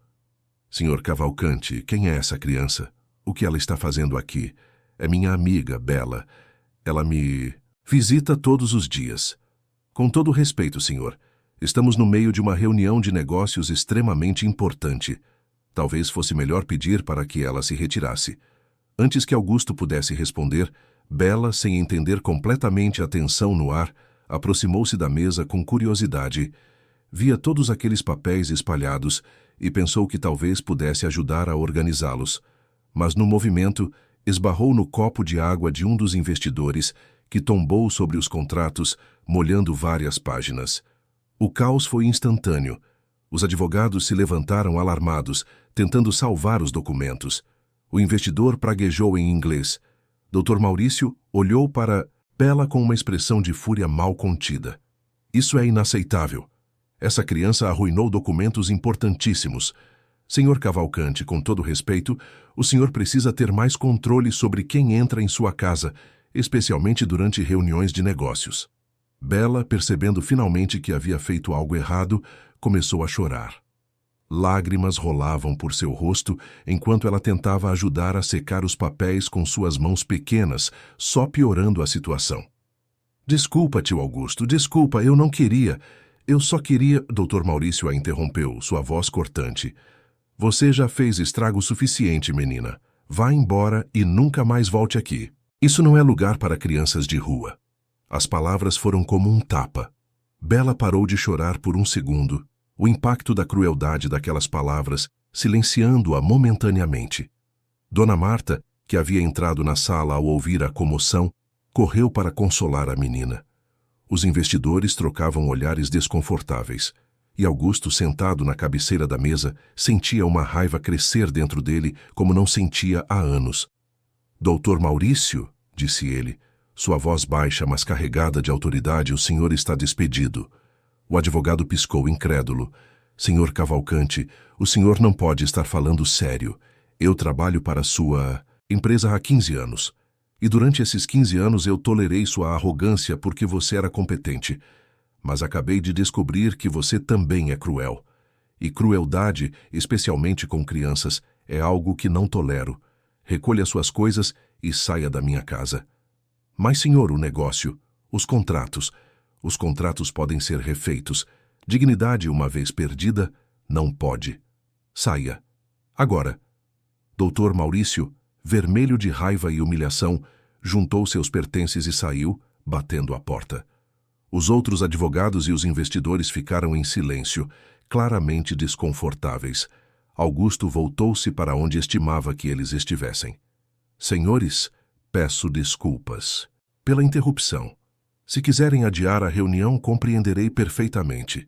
[SPEAKER 1] Senhor Cavalcante, quem é essa criança? O que ela está fazendo aqui? É minha amiga, Bela. Ela me visita todos os dias. Com todo respeito, senhor, estamos no meio de uma reunião de negócios extremamente importante. Talvez fosse melhor pedir para que ela se retirasse. Antes que Augusto pudesse responder, Bela, sem entender completamente a tensão no ar, aproximou-se da mesa com curiosidade. Via todos aqueles papéis espalhados e pensou que talvez pudesse ajudar a organizá-los. Mas no movimento, esbarrou no copo de água de um dos investidores, que tombou sobre os contratos, molhando várias páginas. O caos foi instantâneo. Os advogados se levantaram alarmados, tentando salvar os documentos. O investidor praguejou em inglês. Dr. Maurício olhou para Bela com uma expressão de fúria mal contida. Isso é inaceitável. Essa criança arruinou documentos importantíssimos. Senhor Cavalcante, com todo respeito, o senhor precisa ter mais controle sobre quem entra em sua casa, especialmente durante reuniões de negócios. Bela, percebendo finalmente que havia feito algo errado, começou a chorar. Lágrimas rolavam por seu rosto enquanto ela tentava ajudar a secar os papéis com suas mãos pequenas, só piorando a situação. Desculpa, tio Augusto, desculpa, eu não queria. Eu só queria... Dr. Maurício a interrompeu, sua voz cortante. Você já fez estrago suficiente, menina. Vá embora e nunca mais volte aqui. Isso não é lugar para crianças de rua. As palavras foram como um tapa. Bela parou de chorar por um segundo, o impacto da crueldade daquelas palavras silenciando-a momentaneamente. Dona Marta, que havia entrado na sala ao ouvir a comoção, correu para consolar a menina. Os investidores trocavam olhares desconfortáveis, e Augusto, sentado na cabeceira da mesa, sentia uma raiva crescer dentro dele como não sentia há anos. Doutor Maurício, disse ele, sua voz baixa, mas carregada de autoridade, o senhor está despedido. O advogado piscou, incrédulo. Senhor Cavalcante, o senhor não pode estar falando sério. Eu trabalho para sua empresa há 15 anos. E durante esses 15 anos eu tolerei sua arrogância porque você era competente. Mas acabei de descobrir que você também é cruel. E crueldade, especialmente com crianças, é algo que não tolero. Recolha suas coisas e saia da minha casa. Mas, senhor, o negócio, os contratos podem ser refeitos. Dignidade, uma vez perdida, não pode. Saia. Agora. Doutor Maurício, vermelho de raiva e humilhação, juntou seus pertences e saiu, batendo a porta. Os outros advogados e os investidores ficaram em silêncio, claramente desconfortáveis. Augusto voltou-se para onde estimava que eles estivessem. Senhores, peço desculpas pela interrupção. Se quiserem adiar a reunião, compreenderei perfeitamente.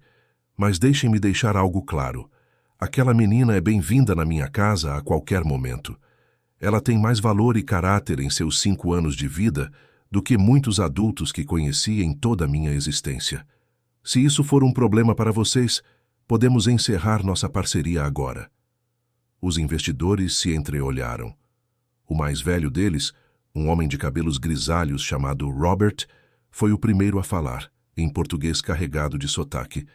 [SPEAKER 1] Mas deixem-me deixar algo claro. Aquela menina é bem-vinda na minha casa a qualquer momento. Ela tem mais valor e caráter em seus 5 anos de vida do que muitos adultos que conheci em toda a minha existência. Se isso for um problema para vocês, podemos encerrar nossa parceria agora. Os investidores se entreolharam. O mais velho deles, um homem de cabelos grisalhos chamado Robert, foi o primeiro a falar, em português carregado de sotaque.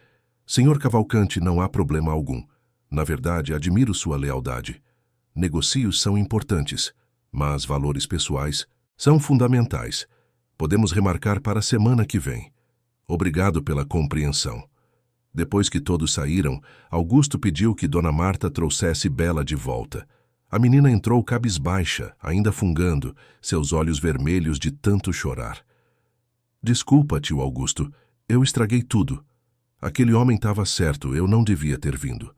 [SPEAKER 1] Senhor Cavalcante, não há problema algum. Na verdade, admiro sua lealdade. Negócios são importantes, mas valores pessoais são fundamentais. Podemos remarcar para a semana que vem. Obrigado pela compreensão. Depois que todos saíram, Augusto pediu que Dona Marta trouxesse Bela de volta. A menina entrou cabisbaixa, ainda fungando, seus olhos vermelhos de tanto chorar. Desculpa, tio Augusto, eu estraguei tudo. Aquele homem estava certo, eu não devia ter vindo.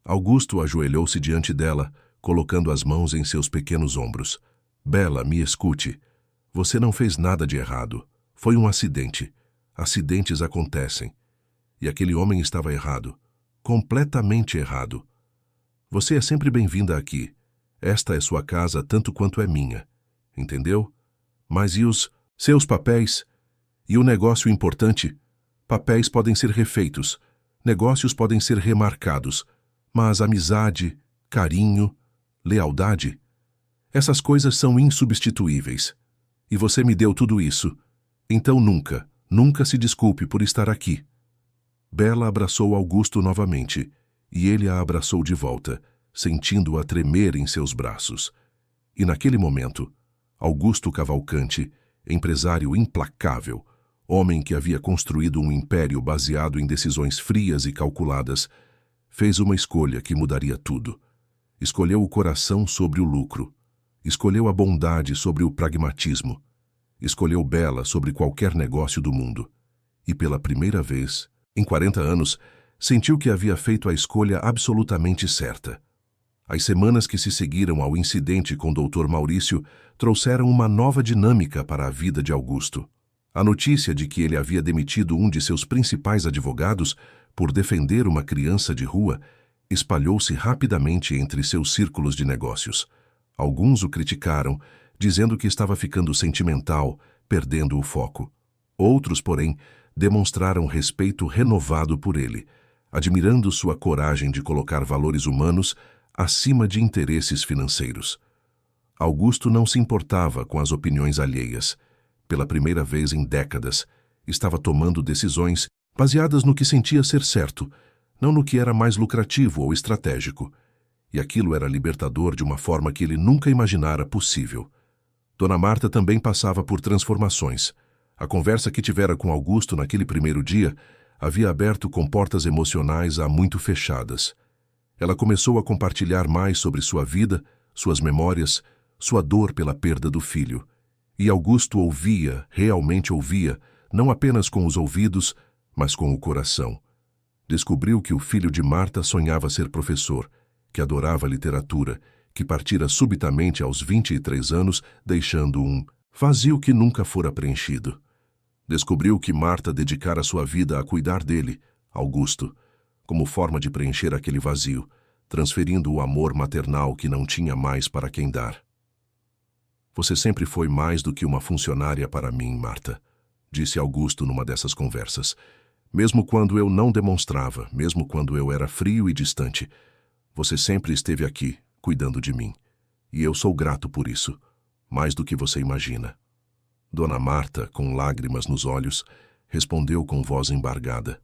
[SPEAKER 1] Augusto ajoelhou-se diante dela, colocando as mãos em seus pequenos ombros. Bela, me escute. Você não fez nada de errado. Foi um acidente. Acidentes acontecem. E aquele homem estava errado. Completamente errado. Você é sempre bem-vinda aqui. Esta é sua casa tanto quanto é minha. Entendeu? Mas e os seus papéis? E o negócio importante? Papéis podem ser refeitos. Negócios podem ser remarcados. Mas amizade, carinho, lealdade, essas coisas são insubstituíveis. E você me deu tudo isso. Então nunca se desculpe por estar aqui. Bela abraçou Augusto novamente, e ele a abraçou de volta, sentindo-a tremer em seus braços. E naquele momento, Augusto Cavalcante, empresário implacável, homem que havia construído um império baseado em decisões frias e calculadas, fez uma escolha que mudaria tudo. Escolheu o coração sobre o lucro. Escolheu a bondade sobre o pragmatismo. Escolheu Bela sobre qualquer negócio do mundo. E pela primeira vez, em 40 anos, sentiu que havia feito a escolha absolutamente certa. As semanas que se seguiram ao incidente com Dr. Maurício trouxeram uma nova dinâmica para a vida de Augusto. A notícia de que ele havia demitido um de seus principais advogados por defender uma criança de rua espalhou-se rapidamente entre seus círculos de negócios. Alguns o criticaram, dizendo que estava ficando sentimental, perdendo o foco. Outros, porém, demonstraram respeito renovado por ele, admirando sua coragem de colocar valores humanos acima de interesses financeiros. Augusto não se importava com as opiniões alheias. Pela primeira vez em décadas, estava tomando decisões baseadas no que sentia ser certo, não no que era mais lucrativo ou estratégico. E aquilo era libertador de uma forma que ele nunca imaginara possível. Dona Marta também passava por transformações. A conversa que tivera com Augusto naquele primeiro dia havia aberto comportas emocionais há muito fechadas. Ela começou a compartilhar mais sobre sua vida, suas memórias, sua dor pela perda do filho. E Augusto ouvia, realmente ouvia, não apenas com os ouvidos, mas com o coração. Descobriu que o filho de Marta sonhava ser professor, que adorava literatura, que partira subitamente aos 23 anos, deixando um vazio que nunca fora preenchido. Descobriu que Marta dedicara sua vida a cuidar dele, Augusto, como forma de preencher aquele vazio, transferindo o amor maternal que não tinha mais para quem dar. Você sempre foi mais do que uma funcionária para mim, Marta, disse Augusto numa dessas conversas. Mesmo quando eu não demonstrava, mesmo quando eu era frio e distante, você sempre esteve aqui, cuidando de mim. E eu sou grato por isso, mais do que você imagina. Dona Marta, com lágrimas nos olhos, respondeu com voz embargada.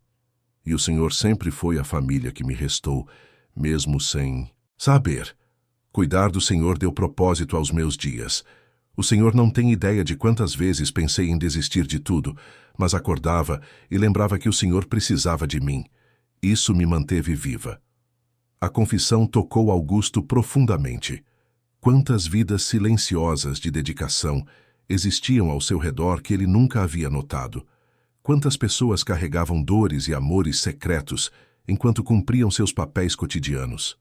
[SPEAKER 1] E o Senhor sempre foi a família que me restou, mesmo sem saber. Cuidar do Senhor deu propósito aos meus dias. O Senhor não tem ideia de quantas vezes pensei em desistir de tudo, mas acordava e lembrava que o Senhor precisava de mim. Isso me manteve viva. A confissão tocou Augusto profundamente. Quantas vidas silenciosas de dedicação existiam ao seu redor que ele nunca havia notado. Quantas pessoas carregavam dores e amores secretos enquanto cumpriam seus papéis cotidianos.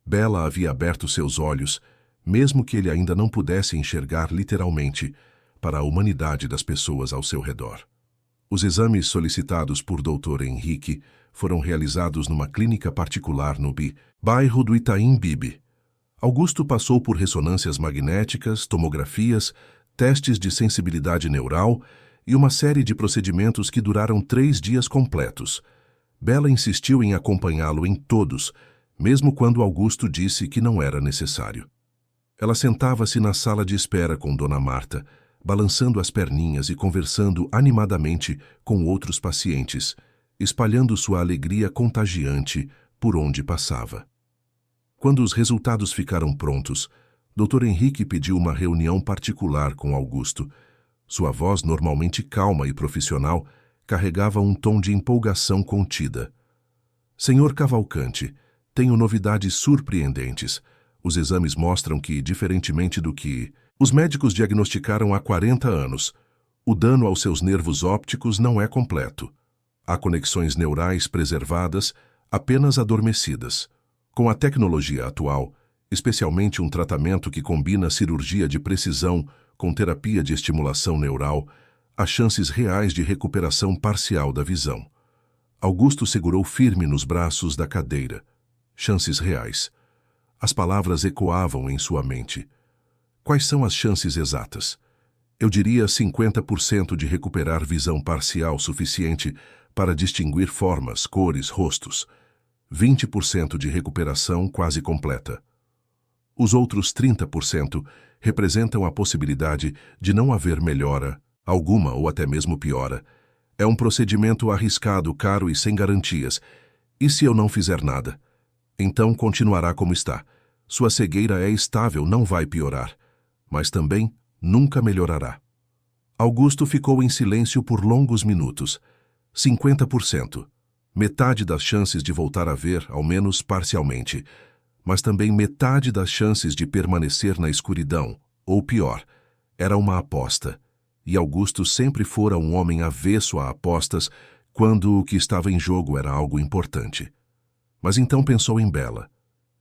[SPEAKER 1] Bela havia aberto seus olhos, mesmo que ele ainda não pudesse enxergar literalmente, para a humanidade das pessoas ao seu redor. Os exames solicitados por Dr. Henrique foram realizados numa clínica particular no bairro do Itaim Bibi. Augusto passou por ressonâncias magnéticas, tomografias, testes de sensibilidade neural e uma série de procedimentos que duraram 3 dias completos. Bela insistiu em acompanhá-lo em todos, mesmo quando Augusto disse que não era necessário. Ela sentava-se na sala de espera com Dona Marta, balançando as perninhas e conversando animadamente com outros pacientes, espalhando sua alegria contagiante por onde passava. Quando os resultados ficaram prontos, Dr. Henrique pediu uma reunião particular com Augusto. Sua voz, normalmente calma e profissional, carregava um tom de empolgação contida. Senhor Cavalcante, tenho novidades surpreendentes. Os exames mostram que, diferentemente do que os médicos diagnosticaram há 40 anos, o dano aos seus nervos ópticos não é completo. Há conexões neurais preservadas, apenas adormecidas. Com a tecnologia atual, especialmente um tratamento que combina cirurgia de precisão com terapia de estimulação neural, há chances reais de recuperação parcial da visão. Augusto segurou firme nos braços da cadeira. Chances reais. As palavras ecoavam em sua mente. Quais são as chances exatas? Eu diria 50% de recuperar visão parcial suficiente para distinguir formas, cores, rostos. 20% de recuperação quase completa. Os outros 30% representam a possibilidade de não haver melhora, alguma ou até mesmo piora. É um procedimento arriscado, caro e sem garantias. E se eu não fizer nada? Então continuará como está. Sua cegueira é estável, não vai piorar. Mas também nunca melhorará. Augusto ficou em silêncio por longos minutos. 50%. Metade das chances de voltar a ver, ao menos parcialmente. Mas também metade das chances de permanecer na escuridão, ou pior, era uma aposta. E Augusto sempre fora um homem avesso a apostas quando o que estava em jogo era algo importante. Mas então pensou em Bela,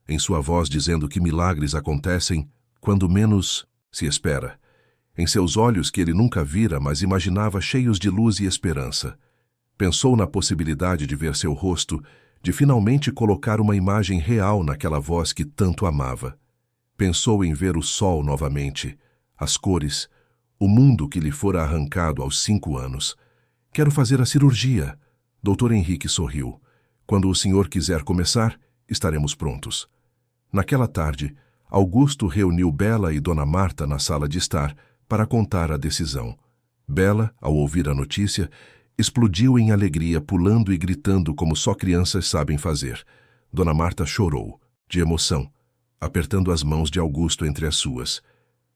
[SPEAKER 1] em sua voz dizendo que milagres acontecem quando menos se espera, em seus olhos que ele nunca vira, mas imaginava cheios de luz e esperança. Pensou na possibilidade de ver seu rosto, de finalmente colocar uma imagem real naquela voz que tanto amava. Pensou em ver o sol novamente, as cores, o mundo que lhe fora arrancado aos 5 anos. Quero fazer a cirurgia. Dr. Henrique sorriu. Quando o senhor quiser começar, estaremos prontos. Naquela tarde, Augusto reuniu Bela e Dona Marta na sala de estar para contar a decisão. Bela, ao ouvir a notícia, explodiu em alegria, pulando e gritando como só crianças sabem fazer. Dona Marta chorou, de emoção, apertando as mãos de Augusto entre as suas.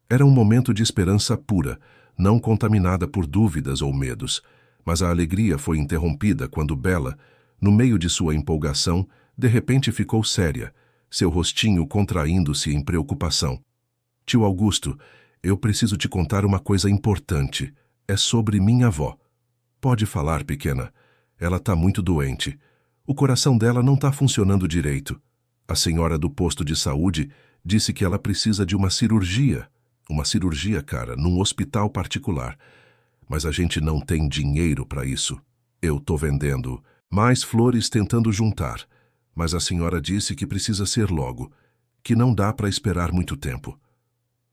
[SPEAKER 1] Era um momento de esperança pura, não contaminada por dúvidas ou medos, mas a alegria foi interrompida quando Bela, no meio de sua empolgação, de repente ficou séria, seu rostinho contraindo-se em preocupação. Tio Augusto, eu preciso te contar uma coisa importante. É sobre minha avó. Pode falar, pequena. Ela tá muito doente. O coração dela não tá funcionando direito. A senhora do posto de saúde disse que ela precisa de uma cirurgia. Uma cirurgia, cara, num hospital particular. Mas a gente não tem dinheiro para isso. Eu tô vendendo mais flores tentando juntar. Mas a senhora disse que precisa ser logo, que não dá para esperar muito tempo.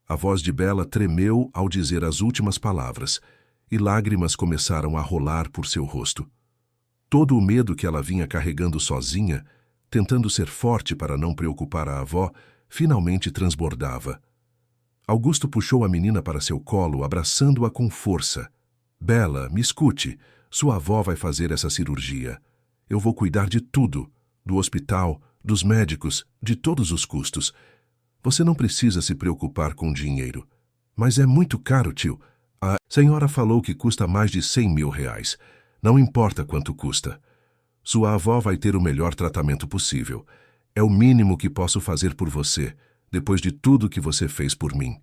[SPEAKER 1] A voz de Bela tremeu ao dizer as últimas palavras, e lágrimas começaram a rolar por seu rosto. Todo o medo que ela vinha carregando sozinha, tentando ser forte para não preocupar a avó, finalmente transbordava. Augusto puxou a menina para seu colo, abraçando-a com força. Bela, me escute, sua avó vai fazer essa cirurgia. Eu vou cuidar de tudo, do hospital, dos médicos, de todos os custos. Você não precisa se preocupar com dinheiro. Mas é muito caro, tio. A senhora falou que custa mais de 100 mil reais. Não importa quanto custa. Sua avó vai ter o melhor tratamento possível. É o mínimo que posso fazer por você, depois de tudo que você fez por mim.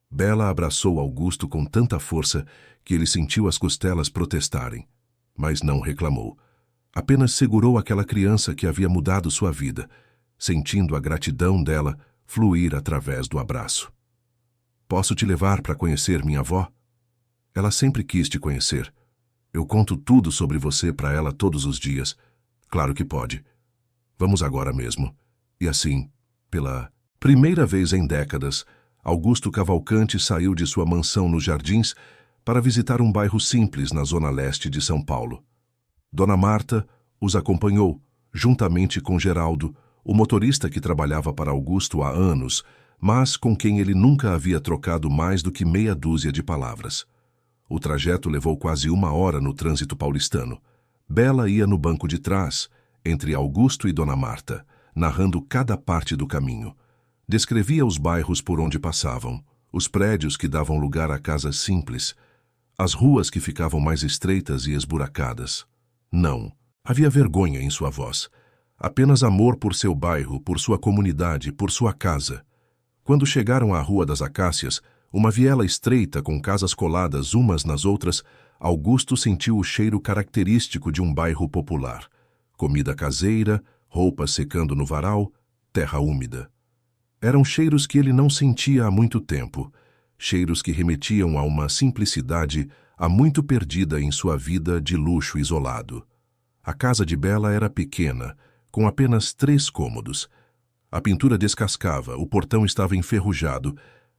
[SPEAKER 1] Bela abraçou Augusto com tanta força que ele sentiu as costelas protestarem, mas não reclamou. Apenas segurou aquela criança que havia mudado sua vida, sentindo a gratidão dela fluir através do abraço. Posso te levar para conhecer minha avó? Ela sempre quis te conhecer. Eu conto tudo sobre você para ela todos os dias. Claro que pode. Vamos agora mesmo. E assim, pela primeira vez em décadas, Augusto Cavalcante saiu de sua mansão nos Jardins para visitar um bairro simples na zona leste de São Paulo. Dona Marta os acompanhou, juntamente com Geraldo, o motorista que trabalhava para Augusto há anos, mas com quem ele nunca havia trocado mais do que meia dúzia de palavras. O trajeto levou quase 1 hora no trânsito paulistano. Bela ia no banco de trás, entre Augusto e Dona Marta, narrando cada parte do caminho. Descrevia os bairros por onde passavam, os prédios que davam lugar a casas simples, as ruas que ficavam mais estreitas e esburacadas. Não, havia vergonha em sua voz. Apenas amor por seu bairro, por sua comunidade, por sua casa. Quando chegaram à Rua das Acácias, uma viela estreita com casas coladas umas nas outras, Augusto sentiu o cheiro característico de um bairro popular. Comida caseira, roupas secando no varal, terra úmida. Eram cheiros que ele não sentia há muito tempo, cheiros que remetiam a uma simplicidade há muito perdida em sua vida de luxo isolado. A casa de Bela era pequena, com apenas 3 cômodos. A pintura descascava, o portão estava enferrujado,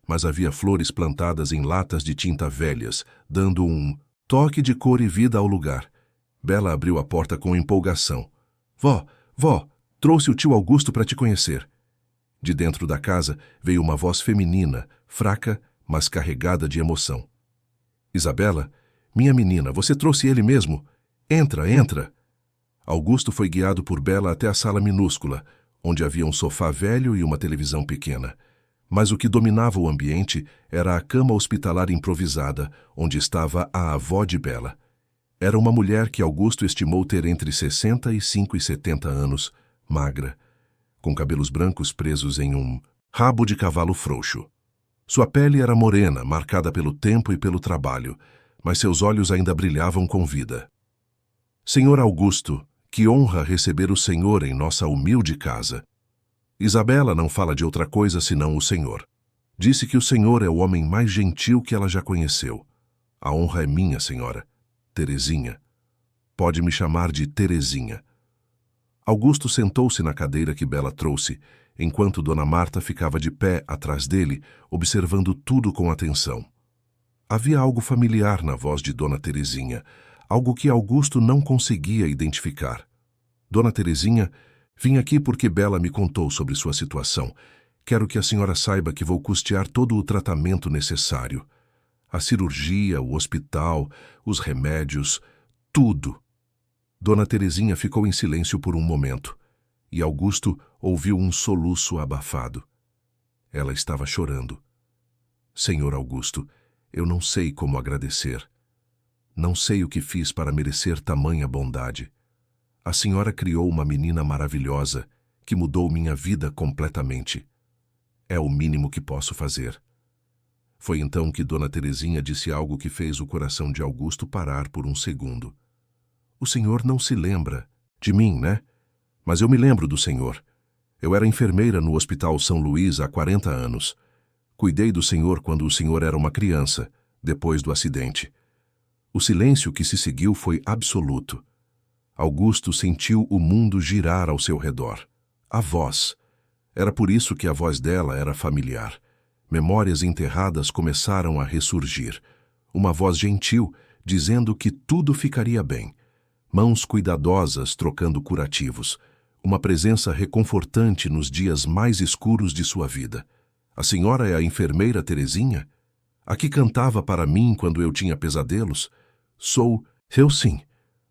[SPEAKER 1] mas havia flores plantadas em latas de tinta velhas, dando um toque de cor e vida ao lugar. Bela abriu a porta com empolgação. Vó, trouxe o tio Augusto para te conhecer." De dentro da casa veio uma voz feminina, fraca, mas carregada de emoção. "Isabela, minha menina, você trouxe ele mesmo? Entra, entra." Augusto foi guiado por Bela até a sala minúscula, onde havia um sofá velho e uma televisão pequena. Mas o que dominava o ambiente era a cama hospitalar improvisada, onde estava a avó de Bela. Era uma mulher que Augusto estimou ter entre 65 e 70 anos, magra, com cabelos brancos presos em um rabo de cavalo frouxo. Sua pele era morena, marcada pelo tempo e pelo trabalho, mas seus olhos ainda brilhavam com vida. "Senhor Augusto, que honra receber o senhor em nossa humilde casa. Isabela não fala de outra coisa senão o senhor. Disse que o senhor é o homem mais gentil que ela já conheceu. A honra é minha, senhora. Terezinha. Pode me chamar de Terezinha." Augusto sentou-se na cadeira que Bela trouxe, enquanto Dona Marta ficava de pé atrás dele, observando tudo com atenção. Havia algo familiar na voz de Dona Terezinha, algo que Augusto não conseguia identificar. "Dona Terezinha, vim aqui porque Bela me contou sobre sua situação. Quero que a senhora saiba que vou custear todo o tratamento necessário. A cirurgia, o hospital, os remédios, tudo." Dona Terezinha ficou em silêncio por um momento, e Augusto ouviu um soluço abafado. Ela estava chorando. "Senhor Augusto, eu não sei como agradecer. Não sei o que fiz para merecer tamanha bondade. A senhora criou uma menina maravilhosa que mudou minha vida completamente. É o mínimo que posso fazer." Foi então que Dona Terezinha disse algo que fez o coração de Augusto parar por um segundo. O senhor não se lembra de mim, né? Mas eu me lembro do senhor. Eu era enfermeira no Hospital São Luís há 40 anos. Cuidei do senhor quando o senhor era uma criança, depois do acidente. O silêncio que se seguiu foi absoluto. Augusto sentiu o mundo girar ao seu redor. A voz. Era por isso que a voz dela era familiar. Memórias enterradas começaram a ressurgir. Uma voz gentil, dizendo que tudo ficaria bem. Mãos cuidadosas trocando curativos. Uma presença reconfortante nos dias mais escuros de sua vida. A senhora é a enfermeira Terezinha? A que cantava para mim quando eu tinha pesadelos? Sou eu, sim.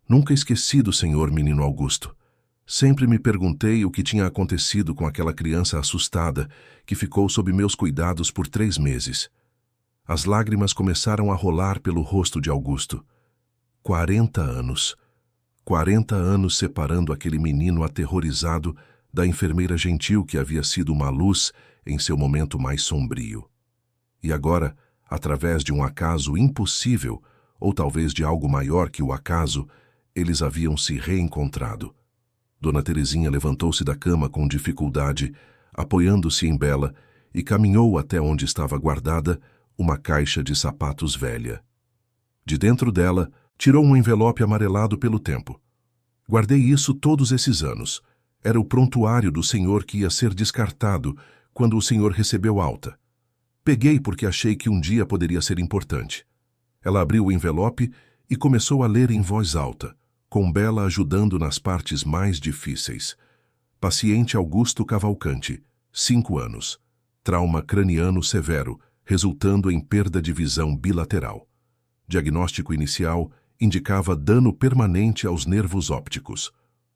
[SPEAKER 1] Nunca esqueci do senhor, menino Augusto. Sempre me perguntei o que tinha acontecido com aquela criança assustada que ficou sob meus cuidados por 3 meses. As lágrimas começaram a rolar pelo rosto de Augusto. 40 anos. 40 anos separando aquele menino aterrorizado da enfermeira gentil que havia sido uma luz em seu momento mais sombrio. E agora, através de um acaso impossível, ou talvez de algo maior que o acaso, eles haviam se reencontrado. Dona Terezinha levantou-se da cama com dificuldade, apoiando-se em Bela, e caminhou até onde estava guardada uma caixa de sapatos velha. De dentro dela, tirou um envelope amarelado pelo tempo. Guardei isso todos esses anos. Era o prontuário do senhor que ia ser descartado quando o senhor recebeu alta. Peguei porque achei que um dia poderia ser importante. Ela abriu o envelope e começou a ler em voz alta, com Bela ajudando nas partes mais difíceis. Paciente Augusto Cavalcante, 5 anos. Trauma craniano severo, resultando em perda de visão bilateral. Diagnóstico inicial indicava dano permanente aos nervos ópticos.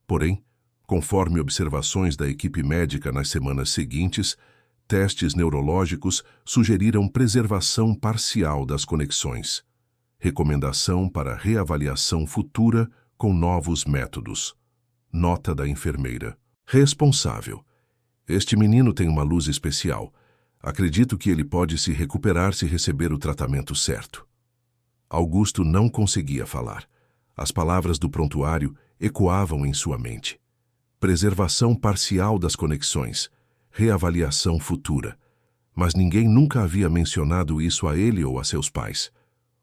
[SPEAKER 1] Porém, conforme observações da equipe médica nas semanas seguintes, testes neurológicos sugeriram preservação parcial das conexões. Recomendação para reavaliação futura com novos métodos. Nota da enfermeira. Responsável. Este menino tem uma luz especial. Acredito que ele pode se recuperar se receber o tratamento certo. Augusto não conseguia falar. As palavras do prontuário ecoavam em sua mente. Preservação parcial das conexões. Reavaliação futura. Mas ninguém nunca havia mencionado isso a ele ou a seus pais.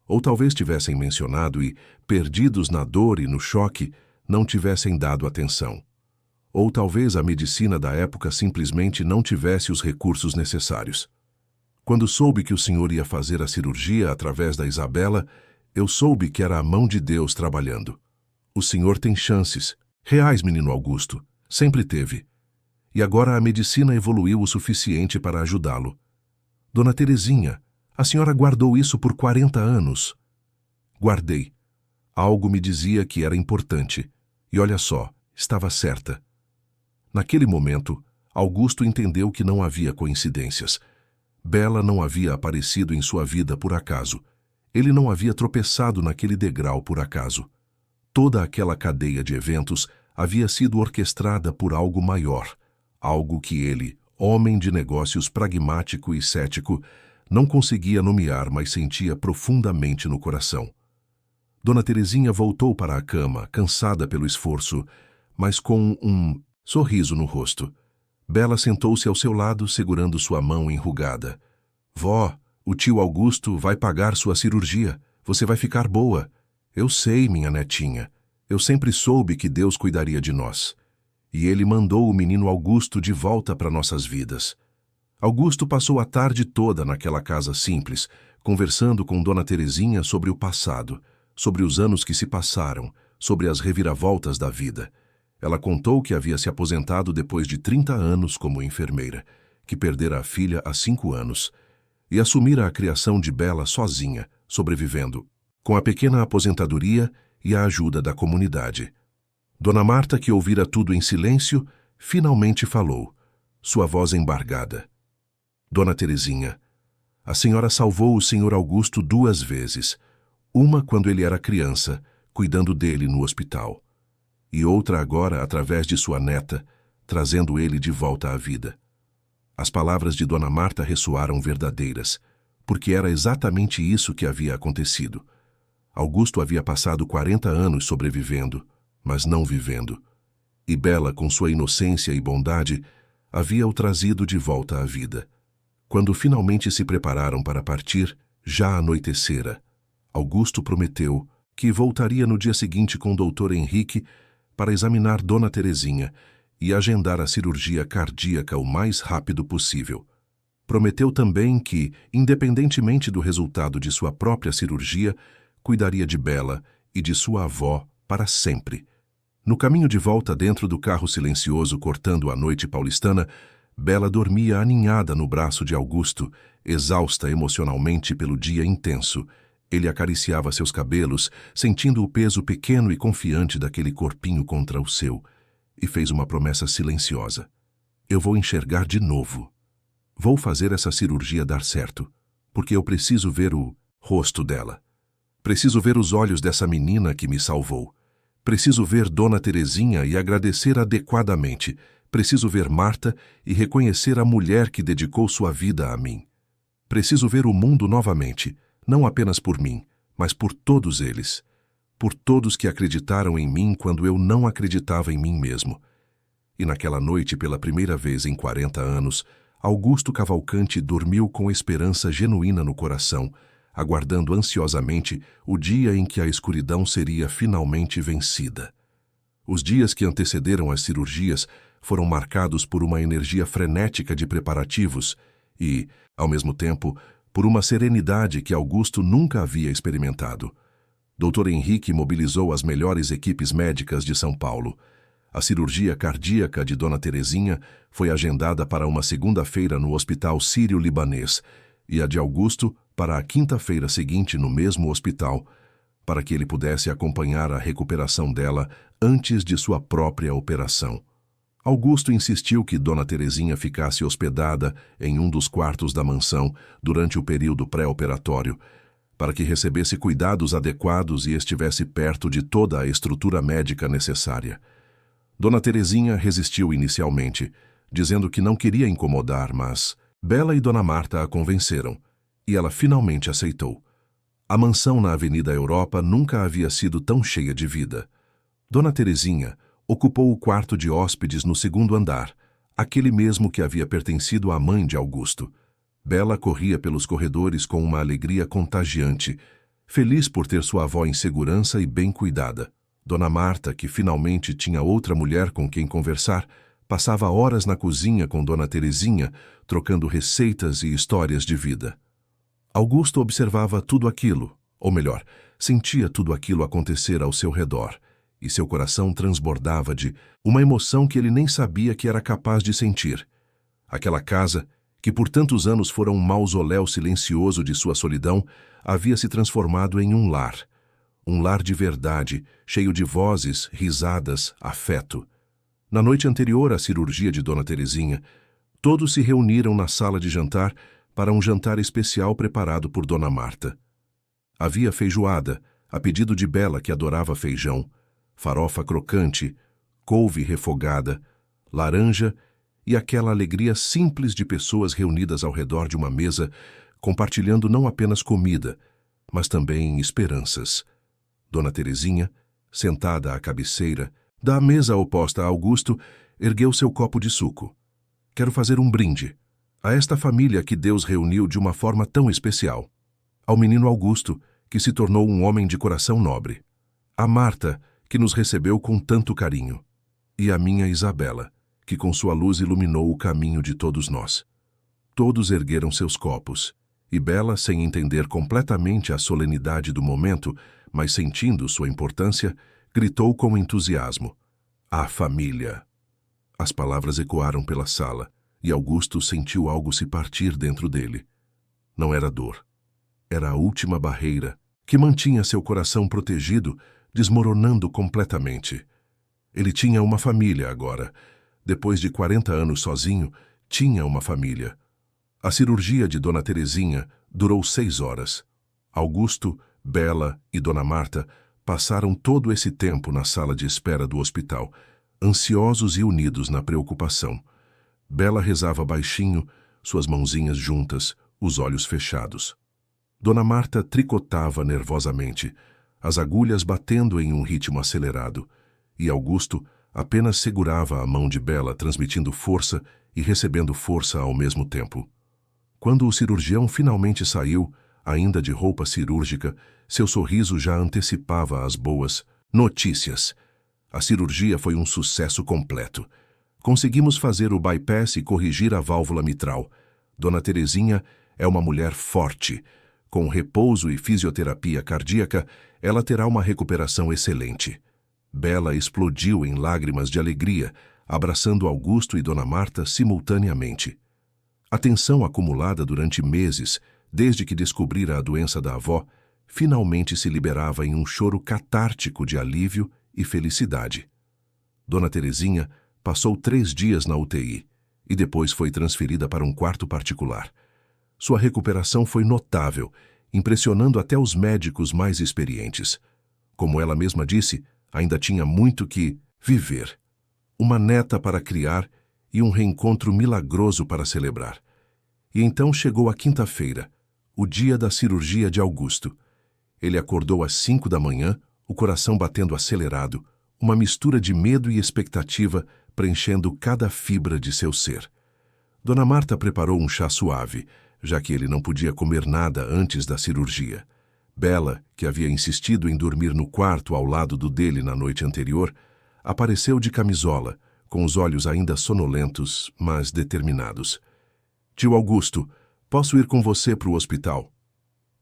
[SPEAKER 1] Ou talvez tivessem mencionado e, perdidos na dor e no choque, não tivessem dado atenção. Ou talvez a medicina da época simplesmente não tivesse os recursos necessários. Quando soube que o senhor ia fazer a cirurgia através da Isabela, eu soube que era a mão de Deus trabalhando. O senhor tem chances, reais, menino Augusto, sempre teve. E agora a medicina evoluiu o suficiente para ajudá-lo. Dona Terezinha, a senhora guardou isso por 40 anos. Guardei. Algo me dizia que era importante. E olha só, estava certa. Naquele momento, Augusto entendeu que não havia coincidências. Bela não havia aparecido em sua vida por acaso. Ele não havia tropeçado naquele degrau por acaso. Toda aquela cadeia de eventos havia sido orquestrada por algo maior. Algo que ele, homem de negócios pragmático e cético, não conseguia nomear, mas sentia profundamente no coração. Dona Terezinha voltou para a cama, cansada pelo esforço, mas com um sorriso no rosto. Bela sentou-se ao seu lado, segurando sua mão enrugada. Vó, o tio Augusto vai pagar sua cirurgia. Você vai ficar boa. Eu sei, minha netinha. Eu sempre soube que Deus cuidaria de nós. E ele mandou o menino Augusto de volta para nossas vidas. Augusto passou a tarde toda naquela casa simples, conversando com Dona Terezinha sobre o passado, sobre os anos que se passaram, sobre as reviravoltas da vida. Ela contou que havia se aposentado depois de 30 anos como enfermeira, que perdera a filha há 5 anos, e assumira a criação de Bela sozinha, sobrevivendo, com a pequena aposentadoria e a ajuda da comunidade. Dona Marta, que ouvira tudo em silêncio, finalmente falou, sua voz embargada. Dona Terezinha, a senhora salvou o senhor Augusto 2 vezes, uma quando ele era criança, cuidando dele no hospital, e outra agora através de sua neta, trazendo ele de volta à vida. As palavras de Dona Marta ressoaram verdadeiras, porque era exatamente isso que havia acontecido. Augusto havia passado 40 anos sobrevivendo, mas não vivendo. E Bela, com sua inocência e bondade, havia-o trazido de volta à vida. Quando finalmente se prepararam para partir, já anoitecera. Augusto prometeu que voltaria no dia seguinte com o Dr. Henrique para examinar Dona Terezinha e agendar a cirurgia cardíaca o mais rápido possível. Prometeu também que, independentemente do resultado de sua própria cirurgia, cuidaria de Bela e de sua avó para sempre. No caminho de volta dentro do carro silencioso cortando a noite paulistana, Bela dormia aninhada no braço de Augusto, exausta emocionalmente pelo dia intenso. Ele acariciava seus cabelos, sentindo o peso pequeno e confiante daquele corpinho contra o seu, e fez uma promessa silenciosa. Eu vou enxergar de novo. Vou fazer essa cirurgia dar certo, porque eu preciso ver o rosto dela. Preciso ver os olhos dessa menina que me salvou. Preciso ver Dona Terezinha e agradecer adequadamente. Preciso ver Marta e reconhecer a mulher que dedicou sua vida a mim. Preciso ver o mundo novamente, não apenas por mim, mas por todos eles. Por todos que acreditaram em mim quando eu não acreditava em mim mesmo. E naquela noite, pela primeira vez em 40 anos, Augusto Cavalcanti dormiu com esperança genuína no coração, aguardando ansiosamente o dia em que a escuridão seria finalmente vencida. Os dias que antecederam as cirurgias foram marcados por uma energia frenética de preparativos e, ao mesmo tempo, por uma serenidade que Augusto nunca havia experimentado. Dr. Henrique mobilizou as melhores equipes médicas de São Paulo. A cirurgia cardíaca de Dona Terezinha foi agendada para uma segunda-feira no Hospital Sírio-Libanês e a de Augusto para a quinta-feira seguinte no mesmo hospital, para que ele pudesse acompanhar a recuperação dela antes de sua própria operação. Augusto insistiu que Dona Terezinha ficasse hospedada em um dos quartos da mansão durante o período pré-operatório, para que recebesse cuidados adequados e estivesse perto de toda a estrutura médica necessária. Dona Terezinha resistiu inicialmente, dizendo que não queria incomodar, mas Bela e Dona Marta a convenceram, e ela finalmente aceitou. A mansão na Avenida Europa nunca havia sido tão cheia de vida. Dona Terezinha ocupou o quarto de hóspedes no segundo andar, aquele mesmo que havia pertencido à mãe de Augusto. Bela corria pelos corredores com uma alegria contagiante, feliz por ter sua avó em segurança e bem cuidada. Dona Marta, que finalmente tinha outra mulher com quem conversar, passava horas na cozinha com Dona Terezinha, trocando receitas e histórias de vida. Augusto observava tudo aquilo, ou melhor, sentia tudo aquilo acontecer ao seu redor, e seu coração transbordava de uma emoção que ele nem sabia que era capaz de sentir. Aquela casa, que por tantos anos fora um mausoléu silencioso de sua solidão, havia se transformado em um lar de verdade, cheio de vozes, risadas, afeto. Na noite anterior à cirurgia de Dona Terezinha, todos se reuniram na sala de jantar para um jantar especial preparado por Dona Marta. Havia feijoada, a pedido de Bela, que adorava feijão, farofa crocante, couve refogada, laranja e aquela alegria simples de pessoas reunidas ao redor de uma mesa, compartilhando não apenas comida, mas também esperanças. Dona Terezinha, sentada à cabeceira, da mesa oposta a Augusto, ergueu seu copo de suco. Quero fazer um brinde a esta família que Deus reuniu de uma forma tão especial. Ao menino Augusto, que se tornou um homem de coração nobre. A Marta, que nos recebeu com tanto carinho. E a minha Isabela, que com sua luz iluminou o caminho de todos nós. Todos ergueram seus copos, e Bela, sem entender completamente a solenidade do momento, mas sentindo sua importância, gritou com entusiasmo: "A família!" As palavras ecoaram pela sala, e Augusto sentiu algo se partir dentro dele. Não era dor. Era a última barreira que mantinha seu coração protegido, desmoronando completamente. Ele tinha uma família agora. Depois de 40 anos sozinho, tinha uma família. A cirurgia de Dona Terezinha durou 6 horas. Augusto, Bela e Dona Marta passaram todo esse tempo na sala de espera do hospital, ansiosos e unidos na preocupação. Bela rezava baixinho, suas mãozinhas juntas, os olhos fechados. Dona Marta tricotava nervosamente. as agulhas batendo em um ritmo acelerado, e Augusto apenas segurava a mão de Bela, transmitindo força e recebendo força ao mesmo tempo. Quando o cirurgião finalmente saiu, ainda de roupa cirúrgica, seu sorriso já antecipava as boas notícias. A cirurgia foi um sucesso completo. Conseguimos fazer o bypass e corrigir a válvula mitral. Dona Terezinha é uma mulher forte. Com repouso e fisioterapia cardíaca, ela terá uma recuperação excelente. Bela explodiu em lágrimas de alegria, abraçando Augusto e Dona Marta simultaneamente. A tensão acumulada durante meses, desde que descobrira a doença da avó, finalmente se liberava em um choro catártico de alívio e felicidade. Dona Terezinha passou 3 dias na UTI e depois foi transferida para um quarto particular. Sua recuperação foi notável, impressionando até os médicos mais experientes. Como ela mesma disse, ainda tinha muito que viver. Uma neta para criar e um reencontro milagroso para celebrar. E então chegou a quinta-feira, o dia da cirurgia de Augusto. Ele acordou às 5 da manhã, o coração batendo acelerado, uma mistura de medo e expectativa preenchendo cada fibra de seu ser. Dona Marta preparou um chá suave, já que ele não podia comer nada antes da cirurgia. Bela, que havia insistido em dormir no quarto ao lado do dele na noite anterior, apareceu de camisola, com os olhos ainda sonolentos, mas determinados. Tio Augusto, posso ir com você para o hospital?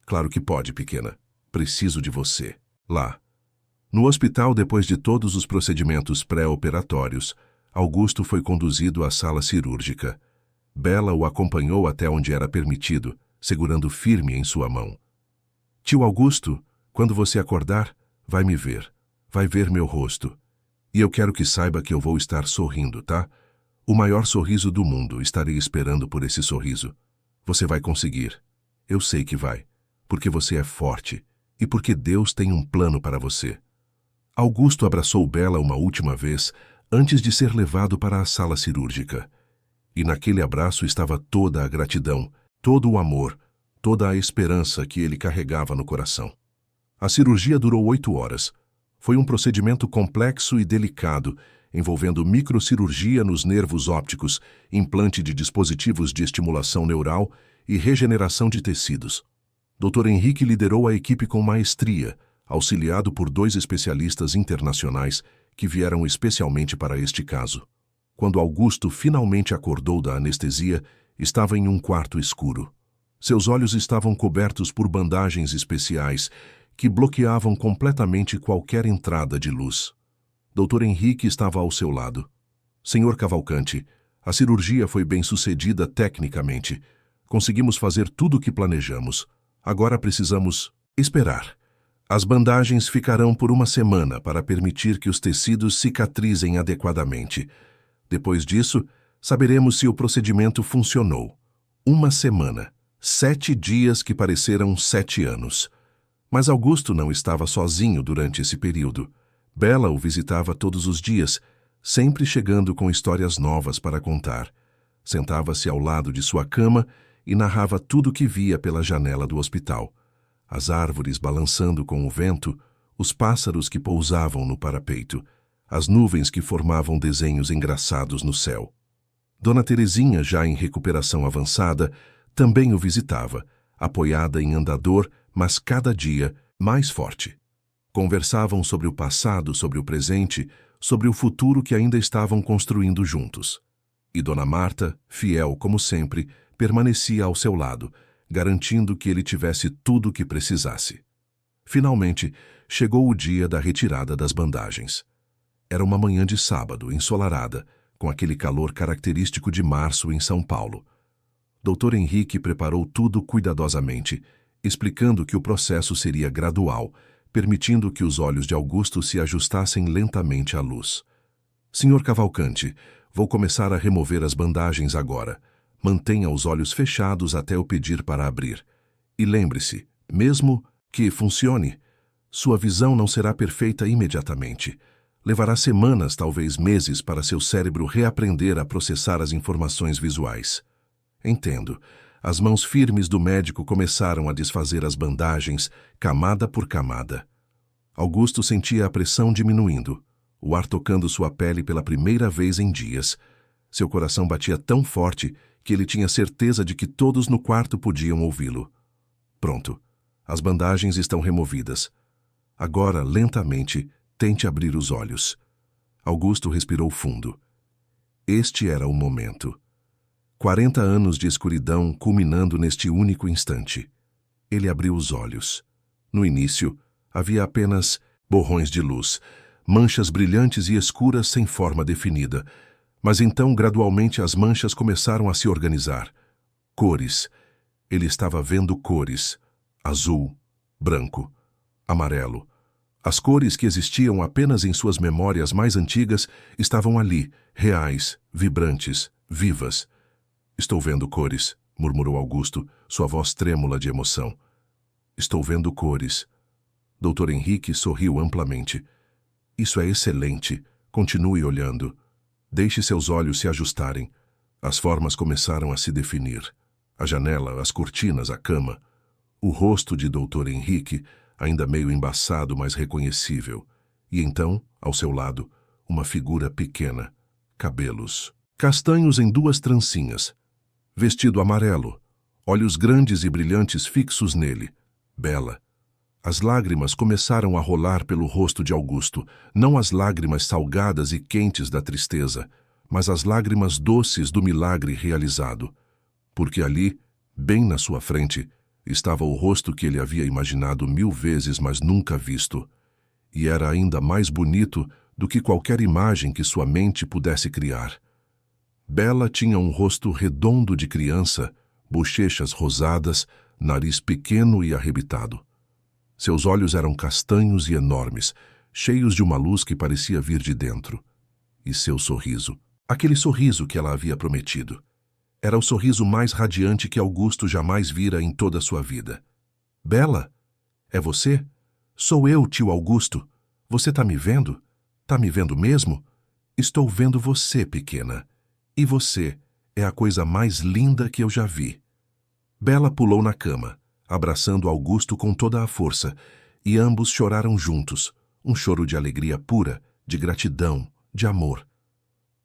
[SPEAKER 1] Claro que pode, pequena. Preciso de você. Lá. No hospital, depois de todos os procedimentos pré-operatórios, Augusto foi conduzido à sala cirúrgica. Bela o acompanhou até onde era permitido, segurando firme em sua mão. Tio Augusto, quando você acordar, vai me ver. Vai ver meu rosto. E eu quero que saiba que eu vou estar sorrindo, tá? O maior sorriso do mundo. Estarei esperando por esse sorriso. Você vai conseguir. Eu sei que vai. Porque você é forte. E porque Deus tem um plano para você. Augusto abraçou Bela uma última vez, antes de ser levado para a sala cirúrgica. E naquele abraço estava toda a gratidão, todo o amor, toda a esperança que ele carregava no coração. A cirurgia durou 8 horas. Foi um procedimento complexo e delicado, envolvendo microcirurgia nos nervos ópticos, implante de dispositivos de estimulação neural e regeneração de tecidos. Dr. Henrique liderou a equipe com maestria, auxiliado por 2 especialistas internacionais que vieram especialmente para este caso. Quando Augusto finalmente acordou da anestesia, estava em um quarto escuro. Seus olhos estavam cobertos por bandagens especiais que bloqueavam completamente qualquer entrada de luz. Dr. Henrique estava ao seu lado. Senhor Cavalcante, a cirurgia foi bem sucedida tecnicamente. Conseguimos fazer tudo o que planejamos. Agora precisamos esperar. As bandagens ficarão por 1 semana para permitir que os tecidos cicatrizem adequadamente. Depois disso, saberemos se o procedimento funcionou. 1 semana. 7 dias que pareceram 7 anos. Mas Augusto não estava sozinho durante esse período. Bela o visitava todos os dias, sempre chegando com histórias novas para contar. Sentava-se ao lado de sua cama e narrava tudo o que via pela janela do hospital. As árvores balançando com o vento, os pássaros que pousavam no parapeito, as nuvens que formavam desenhos engraçados no céu. Dona Terezinha, já em recuperação avançada, também o visitava, apoiada em andador, mas cada dia mais forte. Conversavam sobre o passado, sobre o presente, sobre o futuro que ainda estavam construindo juntos. E Dona Marta, fiel como sempre, permanecia ao seu lado, garantindo que ele tivesse tudo o que precisasse. Finalmente, chegou o dia da retirada das bandagens. Era uma manhã de sábado, ensolarada, com aquele calor característico de março em São Paulo. Dr. Henrique preparou tudo cuidadosamente, explicando que o processo seria gradual, permitindo que os olhos de Augusto se ajustassem lentamente à luz. Senhor Cavalcante, vou começar a remover as bandagens agora. Mantenha os olhos fechados até eu pedir para abrir. E lembre-se, mesmo que funcione, sua visão não será perfeita imediatamente. Levará semanas, talvez meses, para seu cérebro reaprender a processar as informações visuais. Entendo. As mãos firmes do médico começaram a desfazer as bandagens, camada por camada. Augusto sentia a pressão diminuindo, o ar tocando sua pele pela primeira vez em dias. Seu coração batia tão forte que ele tinha certeza de que todos no quarto podiam ouvi-lo. Pronto. As bandagens estão removidas. Agora, lentamente, tente abrir os olhos. Augusto respirou fundo. Este era o momento. 40 anos de escuridão culminando neste único instante. Ele abriu os olhos. No início, havia apenas borrões de luz, manchas brilhantes e escuras sem forma definida. Mas então, gradualmente, as manchas começaram a se organizar. Cores. Ele estava vendo cores. Azul, branco, amarelo. As cores que existiam apenas em suas memórias mais antigas estavam ali, reais, vibrantes, vivas. Estou vendo cores, murmurou Augusto, sua voz trêmula de emoção. Estou vendo cores. Dr. Henrique sorriu amplamente. Isso é excelente. Continue olhando. Deixe seus olhos se ajustarem. As formas começaram a se definir. A janela, as cortinas, a cama. O rosto de Dr. Henrique, ainda meio embaçado, mas reconhecível. E então, ao seu lado, uma figura pequena. Cabelos castanhos em 2 trancinhas. Vestido amarelo. Olhos grandes e brilhantes fixos nele. Bela. As lágrimas começaram a rolar pelo rosto de Augusto, não as lágrimas salgadas e quentes da tristeza, mas as lágrimas doces do milagre realizado. Porque ali, bem na sua frente, estava o rosto que ele havia imaginado 1000 vezes, mas nunca visto. E era ainda mais bonito do que qualquer imagem que sua mente pudesse criar. Bela tinha um rosto redondo de criança, bochechas rosadas, nariz pequeno e arrebitado. Seus olhos eram castanhos e enormes, cheios de uma luz que parecia vir de dentro. E seu sorriso, aquele sorriso que ela havia prometido, era o sorriso mais radiante que Augusto jamais vira em toda a sua vida. Bela, é você? Sou eu, tio Augusto. Você tá me vendo? Tá me vendo mesmo? Estou vendo você, pequena. E você é a coisa mais linda que eu já vi. Bela pulou na cama, abraçando Augusto com toda a força, e ambos choraram juntos, um choro de alegria pura, de gratidão, de amor.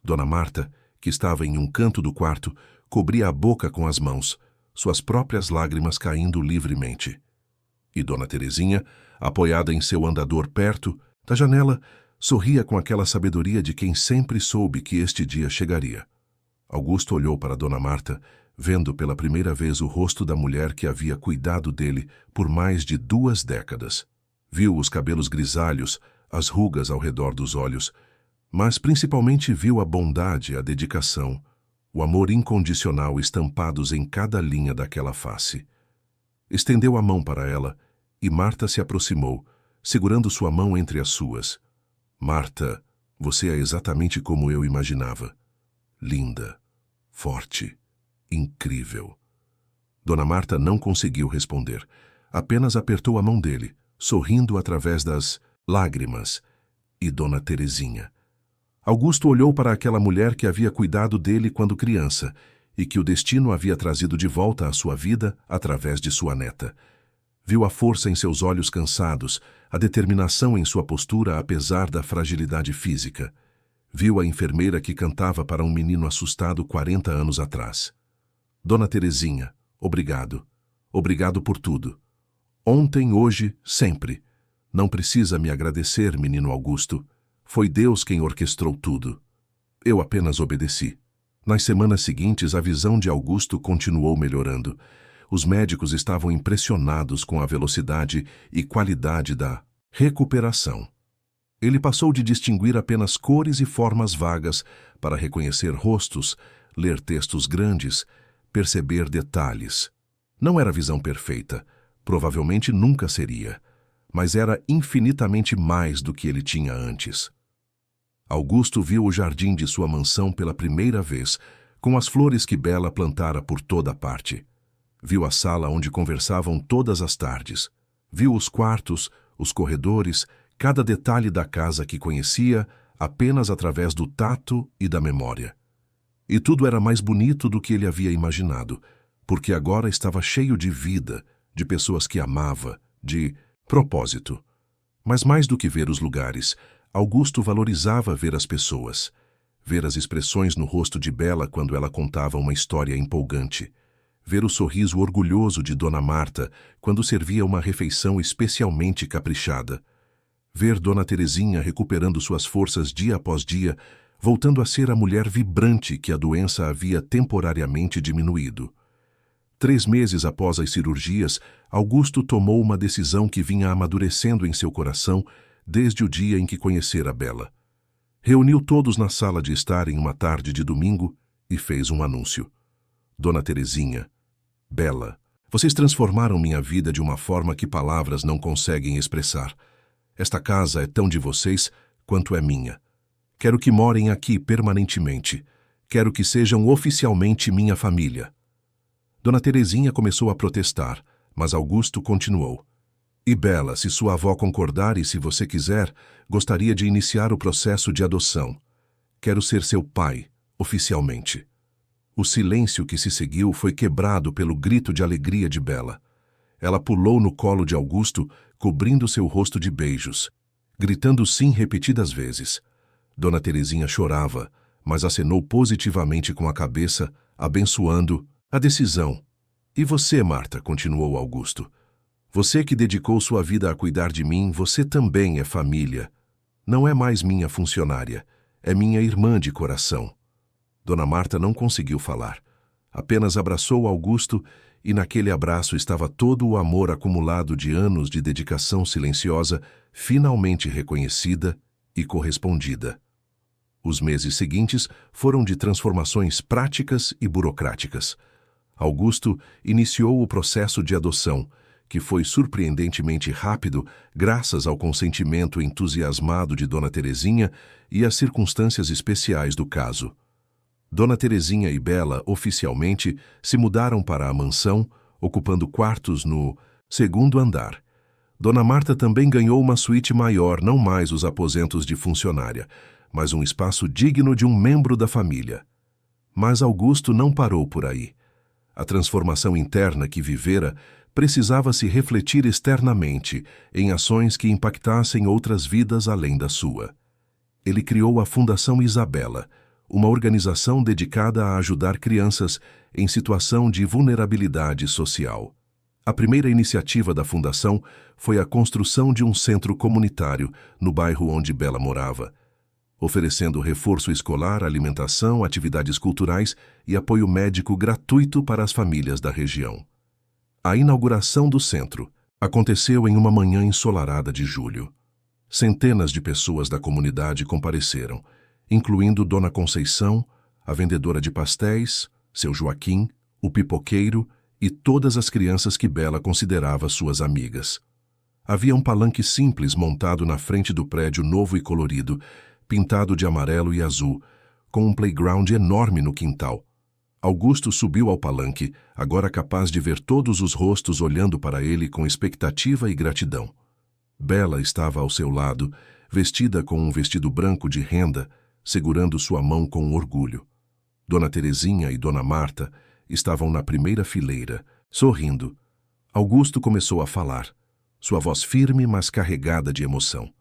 [SPEAKER 1] Dona Marta, que estava em um canto do quarto, cobria a boca com as mãos, suas próprias lágrimas caindo livremente. E Dona Terezinha, apoiada em seu andador perto da janela, sorria com aquela sabedoria de quem sempre soube que este dia chegaria. Augusto olhou para Dona Marta, vendo pela primeira vez o rosto da mulher que havia cuidado dele por mais de 2 décadas. Viu os cabelos grisalhos, as rugas ao redor dos olhos, mas principalmente viu a bondade, a dedicação, o amor incondicional estampados em cada linha daquela face. Estendeu a mão para ela e Marta se aproximou, segurando sua mão entre as suas. Marta, você é exatamente como eu imaginava. Linda, forte, incrível. Dona Marta não conseguiu responder. Apenas apertou a mão dele, sorrindo através das lágrimas. E Dona Terezinha. Augusto olhou para aquela mulher que havia cuidado dele quando criança e que o destino havia trazido de volta à sua vida através de sua neta. Viu a força em seus olhos cansados, a determinação em sua postura apesar da fragilidade física. Viu a enfermeira que cantava para um menino assustado 40 anos atrás. Dona Terezinha, obrigado. Obrigado por tudo. Ontem, hoje, sempre. Não precisa me agradecer, menino Augusto. Foi Deus quem orquestrou tudo. Eu apenas obedeci. Nas semanas seguintes, a visão de Augusto continuou melhorando. Os médicos estavam impressionados com a velocidade e qualidade da recuperação. Ele passou de distinguir apenas cores e formas vagas para reconhecer rostos, ler textos grandes, perceber detalhes. Não era visão perfeita, provavelmente nunca seria, mas era infinitamente mais do que ele tinha antes. Augusto viu o jardim de sua mansão pela primeira vez, com as flores que Bela plantara por toda parte. Viu a sala onde conversavam todas as tardes. Viu os quartos, os corredores, cada detalhe da casa que conhecia apenas através do tato e da memória. E tudo era mais bonito do que ele havia imaginado, porque agora estava cheio de vida, de pessoas que amava, de propósito. Mas mais do que ver os lugares, Augusto valorizava ver as pessoas, ver as expressões no rosto de Bela quando ela contava uma história empolgante, ver o sorriso orgulhoso de Dona Marta quando servia uma refeição especialmente caprichada, ver Dona Terezinha recuperando suas forças dia após dia, voltando a ser a mulher vibrante que a doença havia temporariamente diminuído. 3 meses após as cirurgias, Augusto tomou uma decisão que vinha amadurecendo em seu coração desde o dia em que conhecera Bela. Reuniu todos na sala de estar em uma tarde de domingo e fez um anúncio. Dona Terezinha, Bela, vocês transformaram minha vida de uma forma que palavras não conseguem expressar. Esta casa é tão de vocês quanto é minha. Quero que morem aqui permanentemente. Quero que sejam oficialmente minha família. Dona Terezinha começou a protestar, mas Augusto continuou. E Bela, se sua avó concordar e se você quiser, gostaria de iniciar o processo de adoção. Quero ser seu pai, oficialmente. O silêncio que se seguiu foi quebrado pelo grito de alegria de Bela. Ela pulou no colo de Augusto, cobrindo seu rosto de beijos, gritando sim repetidas vezes. Dona Terezinha chorava, mas acenou positivamente com a cabeça, abençoando a decisão. E você, Marta, continuou Augusto. Você que dedicou sua vida a cuidar de mim, você também é família. Não é mais minha funcionária, é minha irmã de coração. Dona Marta não conseguiu falar. Apenas abraçou Augusto e naquele abraço estava todo o amor acumulado de anos de dedicação silenciosa, finalmente reconhecida e correspondida. Os meses seguintes foram de transformações práticas e burocráticas. Augusto iniciou o processo de adoção, que foi surpreendentemente rápido graças ao consentimento entusiasmado de Dona Terezinha e às circunstâncias especiais do caso. Dona Terezinha e Bela, oficialmente, se mudaram para a mansão, ocupando quartos no 2º andar. Dona Marta também ganhou uma suíte maior, não mais os aposentos de funcionária, mas um espaço digno de um membro da família. Mas Augusto não parou por aí. A transformação interna que vivera precisava se refletir externamente em ações que impactassem outras vidas além da sua. Ele criou a Fundação Isabela, uma organização dedicada a ajudar crianças em situação de vulnerabilidade social. A primeira iniciativa da Fundação foi a construção de um centro comunitário no bairro onde Bela morava, oferecendo reforço escolar, alimentação, atividades culturais e apoio médico gratuito para as famílias da região. A inauguração do centro aconteceu em uma manhã ensolarada de julho. Centenas de pessoas da comunidade compareceram, incluindo Dona Conceição, a vendedora de pastéis, seu Joaquim, o pipoqueiro e todas as crianças que Bela considerava suas amigas. Havia um palanque simples montado na frente do prédio novo e colorido, pintado de amarelo e azul, com um playground enorme no quintal. Augusto subiu ao palanque, agora capaz de ver todos os rostos olhando para ele com expectativa e gratidão. Bela estava ao seu lado, vestida com um vestido branco de renda, segurando sua mão com orgulho. Dona Terezinha e Dona Marta estavam na primeira fileira, sorrindo. Augusto começou a falar, sua voz firme, mas carregada de emoção.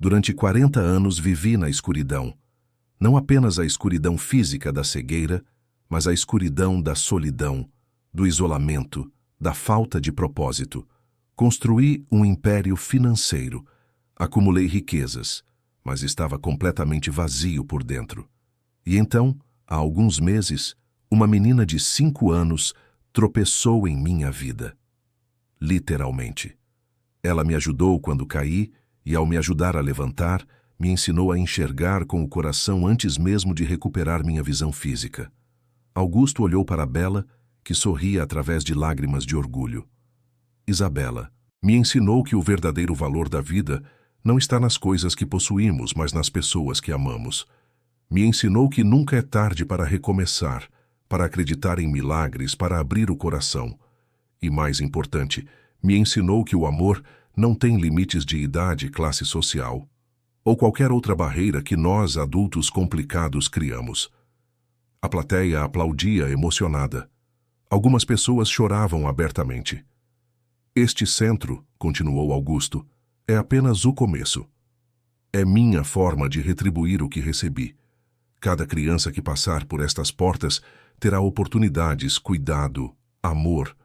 [SPEAKER 1] Durante 40 anos vivi na escuridão, não apenas a escuridão física da cegueira, mas a escuridão da solidão, do isolamento, da falta de propósito. Construí um império financeiro, acumulei riquezas, mas estava completamente vazio por dentro. E então, há alguns meses, uma menina de 5 anos tropeçou em minha vida. Literalmente. Ela me ajudou quando caí e, ao me ajudar a levantar, me ensinou a enxergar com o coração antes mesmo de recuperar minha visão física. Augusto olhou para Bela, que sorria através de lágrimas de orgulho. Isabela me ensinou que o verdadeiro valor da vida não está nas coisas que possuímos, mas nas pessoas que amamos. Me ensinou que nunca é tarde para recomeçar, para acreditar em milagres, para abrir o coração. E, mais importante, me ensinou que o amor não tem limites de idade, classe social, ou qualquer outra barreira que nós, adultos complicados, criamos. A plateia aplaudia emocionada. Algumas pessoas choravam abertamente. Este centro, continuou Augusto, é apenas o começo. É minha forma de retribuir o que recebi. Cada criança que passar por estas portas terá oportunidades, cuidado, amor,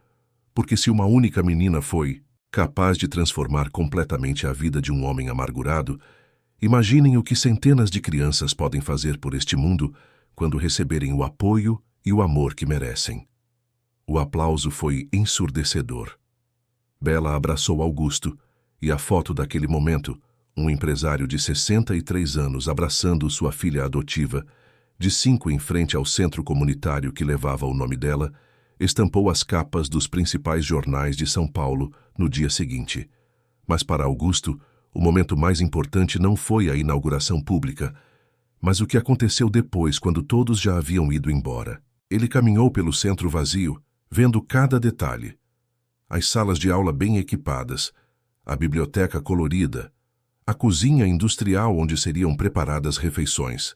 [SPEAKER 1] porque se uma única menina foi capaz de transformar completamente a vida de um homem amargurado, imaginem o que centenas de crianças podem fazer por este mundo quando receberem o apoio e o amor que merecem. O aplauso foi ensurdecedor. Bela abraçou Augusto e a foto daquele momento, um empresário de 63 anos abraçando sua filha adotiva, de 5 em frente ao centro comunitário que levava o nome dela, estampou as capas dos principais jornais de São Paulo no dia seguinte. Mas para Augusto, o momento mais importante não foi a inauguração pública, mas o que aconteceu depois, quando todos já haviam ido embora. Ele caminhou pelo centro vazio, vendo cada detalhe. As salas de aula bem equipadas, a biblioteca colorida, a cozinha industrial onde seriam preparadas refeições,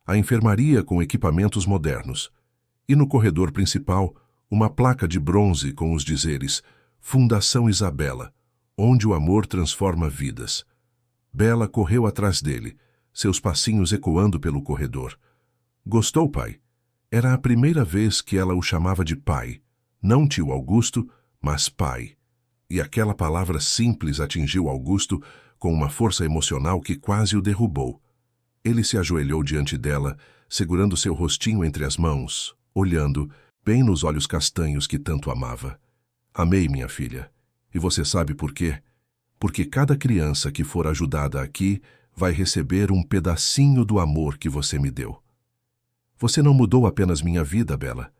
[SPEAKER 1] a enfermaria com equipamentos modernos, e no corredor principal, uma placa de bronze com os dizeres Fundação Isabela, onde o amor transforma vidas. Bela correu atrás dele, seus passinhos ecoando pelo corredor. Gostou, pai? Era a primeira vez que ela o chamava de pai, não tio Augusto, mas pai. E aquela palavra simples atingiu Augusto com uma força emocional que quase o derrubou. Ele se ajoelhou diante dela, segurando seu rostinho entre as mãos, olhando, bem nos olhos castanhos que tanto amava. Amei, minha filha. E você sabe por quê? Porque cada criança que for ajudada aqui vai receber um pedacinho do amor que você me deu. Você não mudou apenas minha vida, Bela.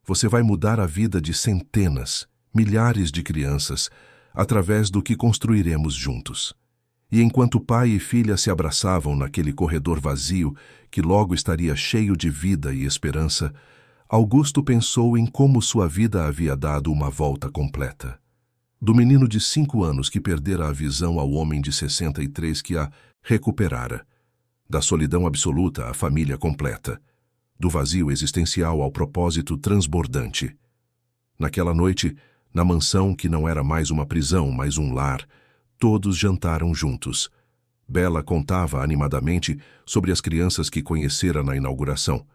[SPEAKER 1] Você vai mudar a vida de centenas, milhares de crianças, através do que construiremos juntos. E enquanto pai e filha se abraçavam naquele corredor vazio, que logo estaria cheio de vida e esperança, Augusto pensou em como sua vida havia dado uma volta completa. Do menino de 5 anos que perdera a visão ao homem de 63 que a recuperara. Da solidão absoluta à família completa. Do vazio existencial ao propósito transbordante. Naquela noite, na mansão que não era mais uma prisão, mas um lar, todos jantaram juntos. Bela contava animadamente sobre as crianças que conhecera na inauguração.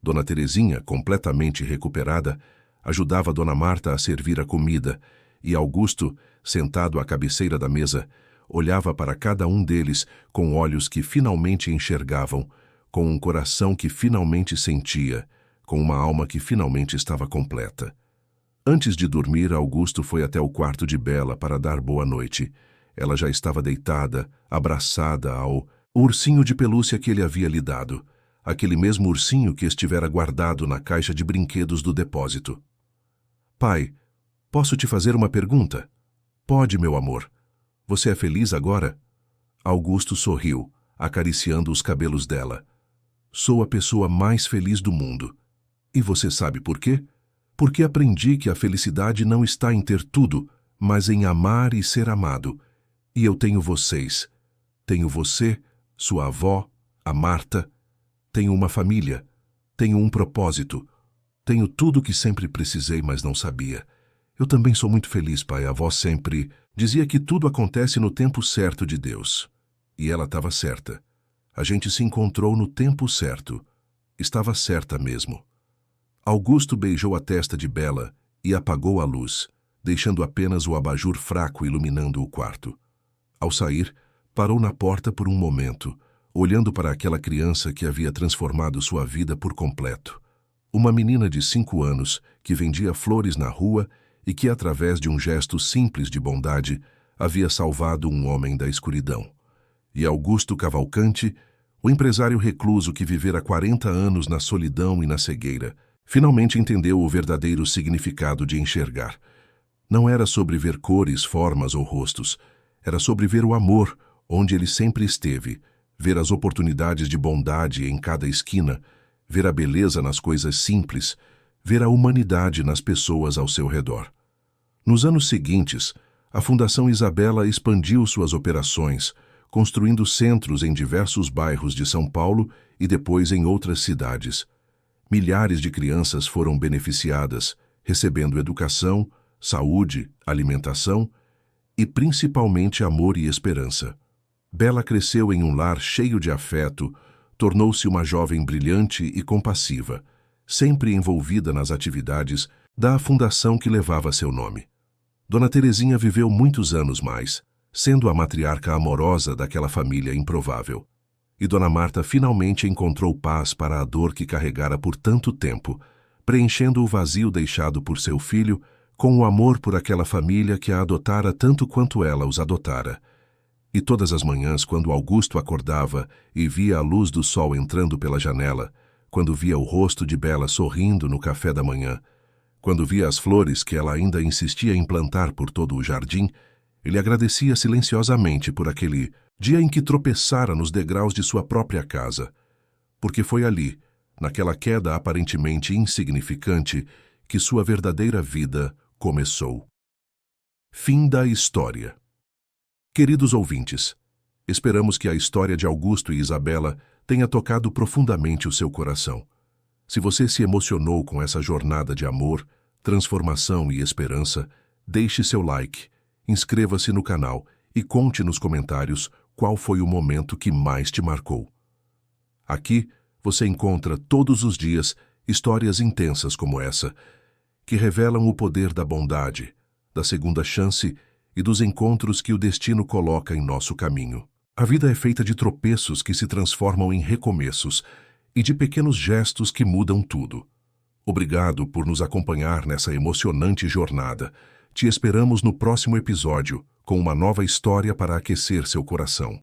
[SPEAKER 1] Dona Terezinha, completamente recuperada, ajudava Dona Marta a servir a comida, e Augusto, sentado à cabeceira da mesa, olhava para cada um deles com olhos que finalmente enxergavam, com um coração que finalmente sentia, com uma alma que finalmente estava completa. Antes de dormir, Augusto foi até o quarto de Bela para dar boa noite. Ela já estava deitada, abraçada ao ursinho de pelúcia que ele havia lhe dado, aquele mesmo ursinho que estivera guardado na caixa de brinquedos do depósito. Pai, posso te fazer uma pergunta? Pode, meu amor. Você é feliz agora? Augusto sorriu, acariciando os cabelos dela. Sou a pessoa mais feliz do mundo. E você sabe por quê? Porque aprendi que a felicidade não está em ter tudo, mas em amar e ser amado. E eu tenho vocês. Tenho você, sua avó, a Marta. Tenho uma família. Tenho um propósito. Tenho tudo o que sempre precisei, mas não sabia. Eu também sou muito feliz, pai. A avó sempre dizia que tudo acontece no tempo certo de Deus. E ela estava certa. A gente se encontrou no tempo certo. Estava certa mesmo. Augusto beijou a testa de Bela e apagou a luz, deixando apenas o abajur fraco iluminando o quarto. Ao sair, parou na porta por um momento, olhando para aquela criança que havia transformado sua vida por completo. Uma menina de 5 anos que vendia flores na rua e que, através de um gesto simples de bondade, havia salvado um homem da escuridão. E Augusto Cavalcante, o empresário recluso que vivera 40 anos na solidão e na cegueira, finalmente entendeu o verdadeiro significado de enxergar. Não era sobre ver cores, formas ou rostos. Era sobre ver o amor onde ele sempre esteve, ver as oportunidades de bondade em cada esquina, ver a beleza nas coisas simples, ver a humanidade nas pessoas ao seu redor. Nos anos seguintes, a Fundação Isabela expandiu suas operações, construindo centros em diversos bairros de São Paulo e depois em outras cidades. Milhares de crianças foram beneficiadas, recebendo educação, saúde, alimentação e principalmente amor e esperança. Bela cresceu em um lar cheio de afeto, tornou-se uma jovem brilhante e compassiva, sempre envolvida nas atividades da fundação que levava seu nome. Dona Terezinha viveu muitos anos mais, sendo a matriarca amorosa daquela família improvável. E Dona Marta finalmente encontrou paz para a dor que carregara por tanto tempo, preenchendo o vazio deixado por seu filho com o amor por aquela família que a adotara tanto quanto ela os adotara. E todas as manhãs, quando Augusto acordava e via a luz do sol entrando pela janela, quando via o rosto de Bela sorrindo no café da manhã, quando via as flores que ela ainda insistia em plantar por todo o jardim, ele agradecia silenciosamente por aquele dia em que tropeçara nos degraus de sua própria casa, porque foi ali, naquela queda aparentemente insignificante, que sua verdadeira vida começou. Fim da história. Queridos ouvintes, esperamos que a história de Augusto e Isabela tenha tocado profundamente o seu coração. Se você se emocionou com essa jornada de amor, transformação e esperança, deixe seu like, inscreva-se no canal e conte nos comentários qual foi o momento que mais te marcou. Aqui você encontra todos os dias histórias intensas como essa, que revelam o poder da bondade, da segunda chance e dos encontros que o destino coloca em nosso caminho. A vida é feita de tropeços que se transformam em recomeços e de pequenos gestos que mudam tudo. Obrigado por nos acompanhar nessa emocionante jornada. Te esperamos no próximo episódio, com uma nova história para aquecer seu coração.